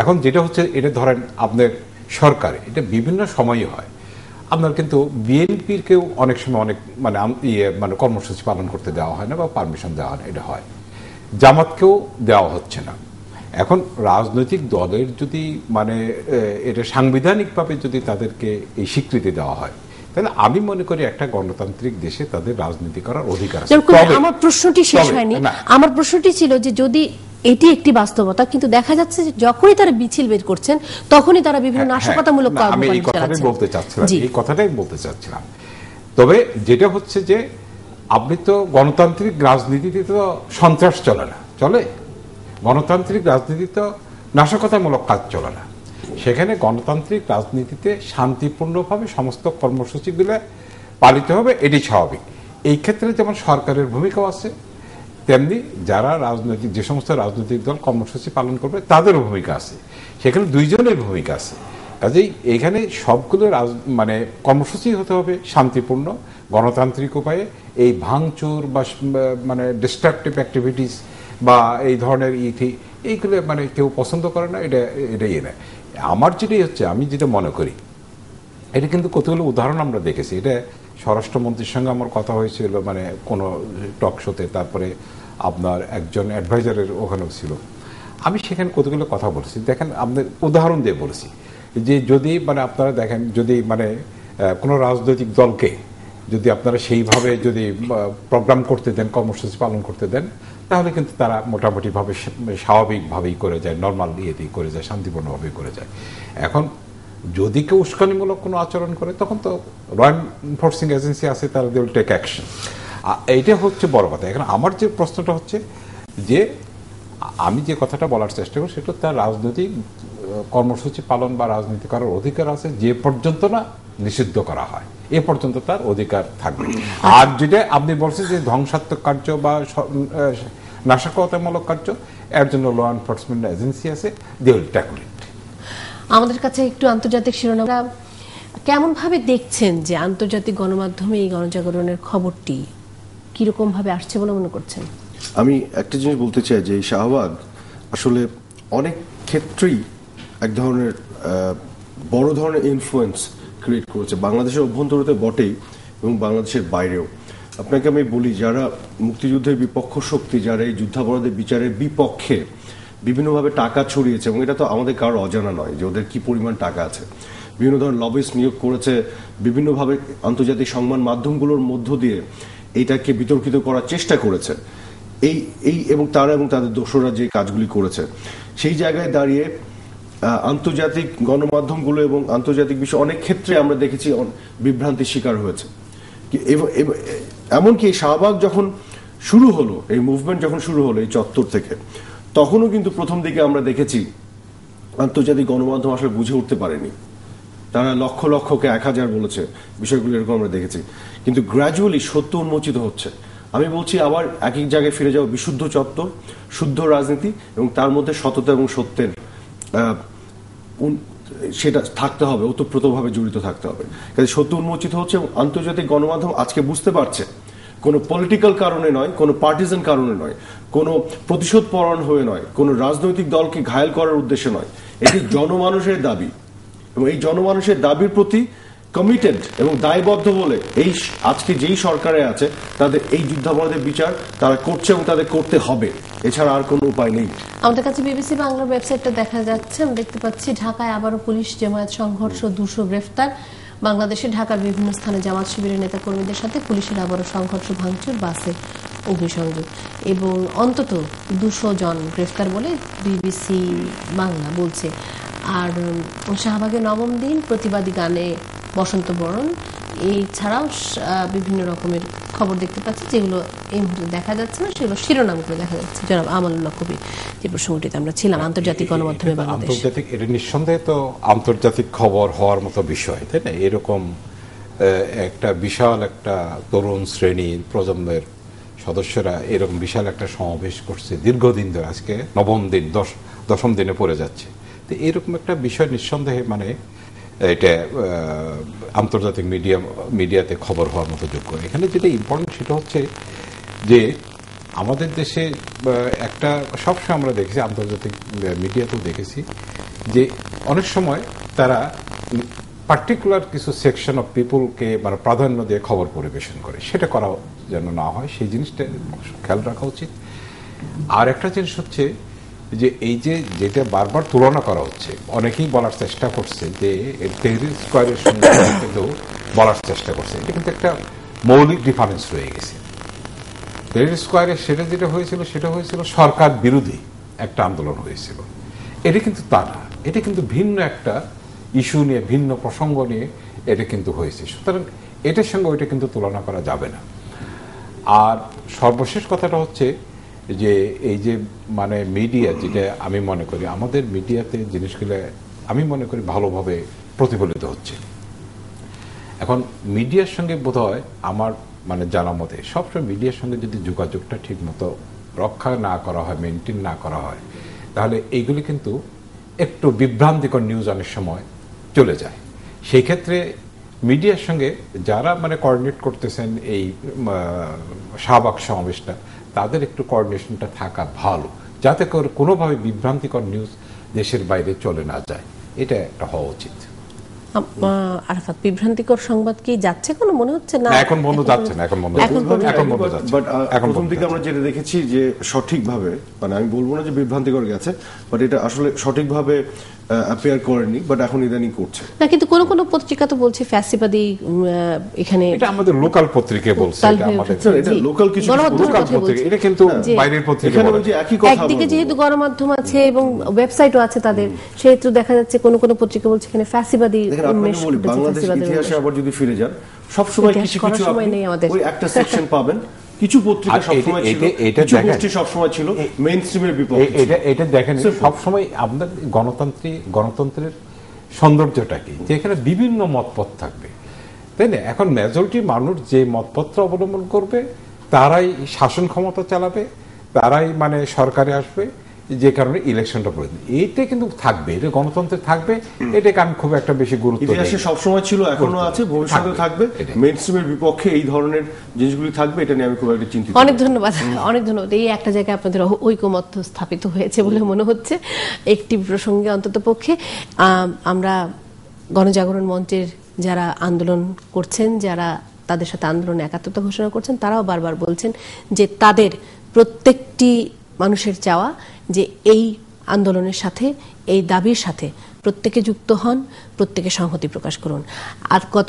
এখন যেটা হচ্ছে, এটা ধরেন আপনার সরকার, এটা বিভিন্ন সময়ই হয়, আপনার কিন্তু বিএনপির কেউ অনেক সময় অনেক মানে কর্মসূচি পালন করতে দেওয়া হয় না বা পারমিশন দেওয়া হয় না, এটা হয়। জামাতকেও দেওয়া হচ্ছে না। এখন রাজনৈতিক দলের যদি মানে এটা সাংবিধানিকভাবে যদি তাদেরকে এই স্বীকৃতি দেওয়া হয়, তাহলে আমি মনে করি একটা গণতান্ত্রিক দেশে তাদের রাজনীতি করার অধিকার আছে। আমার প্রশ্নটি শেষ হয়নি। আমার প্রশ্নটি ছিল যে যদি এটি একটি বাস্তবতা, কিন্তু দেখা যাচ্ছে যে যখনই তারা মিছিল বের করছেন, তখনই তারা বিভিন্ন নাশকতামূলক কর্মকাণ্ড চালাচ্ছেন। এই কথাটাই বলতে চাচ্ছিলাম। তবে যেটা হচ্ছে যে আপনি তো গণতান্ত্রিক রাজনীতিতে তো সন্ত্রাস চলে না, চলে? গণতান্ত্রিক রাজনীতি তো নাশকতামূলক কাজ চলে না। সেখানে গণতান্ত্রিক রাজনীতিতে শান্তিপূর্ণভাবে সমস্ত কর্মসূচিগুলো পালিত হবে, এটি স্বাভাবিক। এই ক্ষেত্রে যেমন সরকারের ভূমিকাও আছে, তেমনি যারা যে সমস্ত রাজনৈতিক দল কর্মসূচি পালন করবে তাদেরও ভূমিকা আছে, সেখানে দুইজনের ভূমিকা আছে। কাজেই এখানে সবগুলো মানে কর্মসূচি হতে হবে শান্তিপূর্ণ গণতান্ত্রিক উপায়ে। এই ভাঙচুর বা মানে ডিস্ট্রাকটিভ অ্যাক্টিভিটিস বা এই ধরনের এইগুলো মানে কেউ পছন্দ করে না, এটাই না। আমার যেটাই হচ্ছে, আমি যেটা মনে করি, এটা কিন্তু কতগুলো উদাহরণ আমরা দেখেছি। এটা স্বরাষ্ট্রমন্ত্রীর সঙ্গে আমার কথা হয়েছিল মানে কোনো টক শোতে, তারপরে আপনার একজন অ্যাডভাইজারের ওখানেও ছিল। আমি সেখানে কতগুলো কথা বলেছি, দেখেন আপনার উদাহরণ দিয়ে বলেছি যে যদি মানে আপনারা দেখেন, যদি মানে কোনো রাজনৈতিক দলকে যদি আপনারা সেইভাবে যদি প্রোগ্রাম করতে দেন, কর্মসূচি পালন করতে দেন, তাহলে কিন্তু তারা মোটামুটিভাবে স্বাভাবিকভাবেই করে যায়, নর্মাল ইয়েতেই করে যায়, শান্তিপূর্ণভাবেই করে যায়। এখন যদি কেউ উস্কানিমূলক কোনো আচরণ করে, তখন তো ল এনফোর্সিং এজেন্সি আছে, তারা দে উইল টেক অ্যাকশন। এইটা হচ্ছে বড় কথা। এখন আমার যে প্রশ্নটা হচ্ছে যে আমি যে কথাটা বলার চেষ্টা করি সেটা তার রাজনৈতিক কর্মসূচি পালন বা রাজনীতি করার অধিকার আছে, যে পর্যন্ত না নিষিদ্ধ করা হয় এ পর্যন্ত তার অধিকার থাকবে। আর যেটা আপনি বলছেন যে ধ্বংসাত্মক কার্য বা নাশকতামূলক কার্য, এর জন্য ল এনফোর্সমেন্ট এজেন্সি আছে, দে উইল ট্যাকল ইট। আমাদের কাছে একটু আন্তর্জাতিক শিরোনাম, কেমন ভাবে দেখছেন যে আন্তর্জাতিক গণমাধ্যমে এই গণজাগরণের খবরটি কিরকম ভাবে আসছে বলে মনে করছেন? আমি একটা জিনিস বলতে চাই যে এই শাহবাগ আসলে অনেক ক্ষেত্রেই এক ধরনের বড় ধরনের ইনফ্লুয়েন্স ক্রিয়েট করেছে, বাংলাদেশের অভ্যন্তরতে বটেই এবং বাংলাদেশের বাইরেও। আপনাকে আমি বলি, যারা মুক্তিযুদ্ধের বিপক্ষ শক্তি, যারা এই যুদ্ধাপরাধের বিচারের বিপক্ষে বিভিন্নভাবে টাকা ছড়িয়েছে, এবং এটা তো আমাদের কারো অজানা নয় যে ওদের কি পরিমাণ টাকা আছে, বিভিন্ন ধরনের লবিস্ট নিয়োগ করেছে, বিভিন্নভাবে আন্তর্জাতিক সংবাদ মাধ্যমগুলোর মধ্য দিয়ে এইটাকে বিতর্কিত করার চেষ্টা করেছে, এই এবং তারা এবং তাদের দোসররা যে কাজগুলি করেছে, সেই জায়গায় দাঁড়িয়ে আন্তর্জাতিক গণমাধ্যমগুলো এবং আন্তর্জাতিক বিষয় অনেক ক্ষেত্রে আমরা দেখেছি বিভ্রান্তির শিকার হয়েছে। এমনকি এই শাহবাগ যখন শুরু হলো, এই মুভমেন্ট যখন শুরু হলো এই চত্বর থেকে, তখনও কিন্তু প্রথম দিকে আমরা দেখেছি আন্তর্জাতিক গণমাধ্যম আসলে বুঝে উঠতে পারেনি, তারা লক্ষ লক্ষকে 1000 বলেছে, বিষয়গুলো এরকম আমরা দেখেছি। কিন্তু গ্র্যাজুয়ালি সত্য উন্মোচিত হচ্ছে। আমি বলছি আবার এক এক জায়গায় ফিরে যাও, বিশুদ্ধ চত্বর, শুদ্ধ রাজনীতি এবং তার মধ্যে সততা এবং সত্যের সেটা থাকতে হবে, ওতপ্রোতভাবে জড়িত থাকতে হবে। কাজে সত্য উন্মোচিত হচ্ছে এবং আন্তর্জাতিক গণমাধ্যম আজকে বুঝতে পারছে কোনো পলিটিক্যাল কারণে নয়, কোনো পার্টিজান কারণে নয়, কোনো প্রতিশোধ পরায়ণ হয়ে নয়, কোনো রাজনৈতিক দলকে ঘায়েল করার উদ্দেশ্যে নয়, এটি জনমানুষের দাবি এবং এই জনমানুষের দাবির প্রতি কমিটেড এবং দায়বদ্ধ বলে এই আজকে যেই সরকারে আছে তাদের এই যুদ্ধাপরাধের বিচার তারা করছে এবং তাদের করতে হবে, এছাড়া আর কোনো উপায় নেই। আমাদের কাছে বিবিসি বাংলার ওয়েবসাইটটা দেখা যাচ্ছে, আমরা দেখতে পাচ্ছি ঢাকায় আবারও পুলিশ জামায়াত সংঘর্ষ, 200 গ্রেফতার। বাংলাদেশে ঢাকার বিভিন্ন স্থানে জামাত শিবিরের নেতাকর্মীদের সাথে পুলিশের আবারও সংঘর্ষ, ভাঙচুর, বাসে অগ্নিসংযোগ এবং অন্তত 200 জন গ্রেফতার বলে বিবিসি বাংলা বলছে। আর শাহবাগের 9ম দিন, প্রতিবাদী গানে বসন্ত বরণ, এছাড়াও বিভিন্ন রকমের খবর দেখতে পাচ্ছি যেগুলো এই মুহূর্তে দেখা যাচ্ছে না, সেগুলো শিরোনামগুলো দেখা যাচ্ছে। জনাব আমানুল্লাহ কবির, যে প্রসঙ্গটিতে আমরা ছিলাম, আন্তর্জাতিক গণমাধ্যমে বাংলাদেশ। আন্তর্জাতিক, এটা নিঃসন্দেহে তো আন্তর্জাতিক খবর হওয়ার মতো বিষয়, তাই না? এরকম একটা বিশাল একটা তরুণ শ্রেণী প্রজন্মের সদস্যরা এরকম বিশাল একটা সমাবেশ করছে দীর্ঘদিন ধরে, আজকে 9ম দিন, 10ম দিনে পড়ে যাচ্ছে। তো এরকম একটা বিষয় নিঃসন্দেহে মানে এটা আন্তর্জাতিক মিডিয়াতে খবর হওয়ার মতো যোগ্য। এখানে যেটা ইম্পর্টেন্ট সেটা হচ্ছে যে আমাদের দেশে একটা সবসময় আমরা দেখেছি, আন্তর্জাতিক মিডিয়াতেও দেখেছি যে অনেক সময় তারা পার্টিকুলার কিছু সেকশন অফ পিপুলকে মানে প্রাধান্য দিয়ে খবর পরিবেশন করে, সেটা করা যেন না হয়, সেই জিনিসটা খেয়াল রাখা উচিত। আর একটা জিনিস হচ্ছে যে এই যে যেটা বারবার তুলনা করা হচ্ছে, অনেকেই বলার চেষ্টা করছে যে তেহরির স্কোয়ারের সঙ্গে কিন্তু বলার চেষ্টা করছে, এটা কিন্তু একটা মৌলিক ডিফারেন্স রয়ে গেছে। তেহরির স্কোয়ারে সেটা যেটা হয়েছিল সেটা হয়েছিল সরকার বিরোধী একটা আন্দোলন হয়েছিল, এটা কিন্তু তা না, এটা কিন্তু ভিন্ন একটা ইস্যু নিয়ে, ভিন্ন প্রসঙ্গ নিয়ে এটা কিন্তু হয়েছে। সুতরাং এটার সঙ্গে ওইটা কিন্তু তুলনা করা যাবে না। আর সর্বশেষ কথাটা হচ্ছে যে এই যে মানে মিডিয়া, যেটা আমি মনে করি আমাদের মিডিয়াতে জিনিসগুলো আমি মনে করি ভালোভাবে প্রতিফলিত হচ্ছে। এখন মিডিয়ার সঙ্গে বোধহয় আমার মানে জানা মতে সবসময় মিডিয়ার সঙ্গে যদি যোগাযোগটা ঠিক মতো রক্ষা না করা হয়, মেনটেন না করা হয়, তাহলে এইগুলি কিন্তু একটু বিভ্রান্তিকর নিউজ অনেক সময় চলে যায়। সেই ক্ষেত্রে মিডিয়ার সঙ্গে যারা মানে কোঅর্ডিনেট করতেছেন এই শাহবাগ সমাবেশটা, তাদের একটু কোঅর্ডিনেশনটা থাকা ভালো, যাতে করে কোনোভাবে বিভ্রান্তিকর নিউজ দেশের বাইরে চলে না যায়, এটা একটা হওয়া উচিত। আরাফাত, বিভ্রান্তিকর সংবাদ কি যাচ্ছে কোনো মনে হচ্ছে না? এখন বন্ধ যাচ্ছে না, এখন বন্ধ যাচ্ছে। বাট প্রথম দিকে আমরা যেটা দেখেছি যে সঠিকভাবে, মানে আমি বলবো না যে বিভ্রান্তিকর গেছে, বাট এটা আসলে সঠিকভাবে অ্যাপিয়ার করেনি, বাট এখন ইদানিং করছে না। কিন্তু কোন কোন পত্রিকা তো বলছে ফ্যাসিবাদী, এখানে এটা আমাদের লোকাল পত্রিকা বলছে, এটা আমাদের এটা লোকাল কিছু লোকাল পত্রিকা, এটা কিন্তু বাইরের পত্রিকা বলে। একদিকে যেহেতু গণমাধ্যম আছে এবং ওয়েবসাইটও আছে তাদের, সেহেতু দেখা যাচ্ছে কোন কোন পত্রিকা বলছে এখানে ফ্যাসিবাদী। বাংলাদেশ ইতিহাসে আবার যদি ফিরে যান, সবসময় কিছু কিছু ওই একটা সেকশন পাবেন কিছু পত্রিকা সবসময় ছিল, কিছু গোষ্ঠী সবসময় ছিল মেইন স্ট্রিমের বিপক্ষে। এটা দেখেন, সবসময় আপনার গণতন্ত্রের সৌন্দর্যটা কি, যে এখানে বিভিন্ন মতপথ থাকবে, তাই না? এখন মেজরিটি মানুষ যে মতপত্র অবলম্বন করবে তারাই শাসন ক্ষমতা চালাবে, তারাই মানে সরকারে আসবে, যে কারণে ইলেকশনটা করে এইটা কিন্তু থাকবে, এটা গণতন্ত্রে থাকবে, এটাকে আমি খুব একটা বেশি গুরুত্ব দিই। ইতিহাসে সবসময় ছিল, এখনো আছে, ভবিষ্যতে থাকবে। মেইন স্ট্রিমের বিপক্ষে এই ধরনের জিনিসগুলি থাকবে, এটা নিয়ে আমি খুব একটা চিন্তিত। অনেক ধন্যবাদ, অনেক ধন্যবাদ। এই একটা জায়গায় আপনাদের ঐকমত্য স্থাপিত হয়েছে বলে মনে হচ্ছে একটি প্রসঙ্গে অন্তত পক্ষে। আমরা গণজাগরণ মঞ্চের যারা আন্দোলন করছেন, যারা তাদের সাথে আন্দোলন একাত্মতা ঘোষণা করছেন, তারাও বারবার বলছেন যে তাদের প্রত্যেকটি মানুষের চাওয়া যে এই আন্দোলনের সাথে, এই দাবির সাথে প্রত্যেকে যুক্ত হন, প্রত্যেকে সংহতি প্রকাশ করুন। আর কত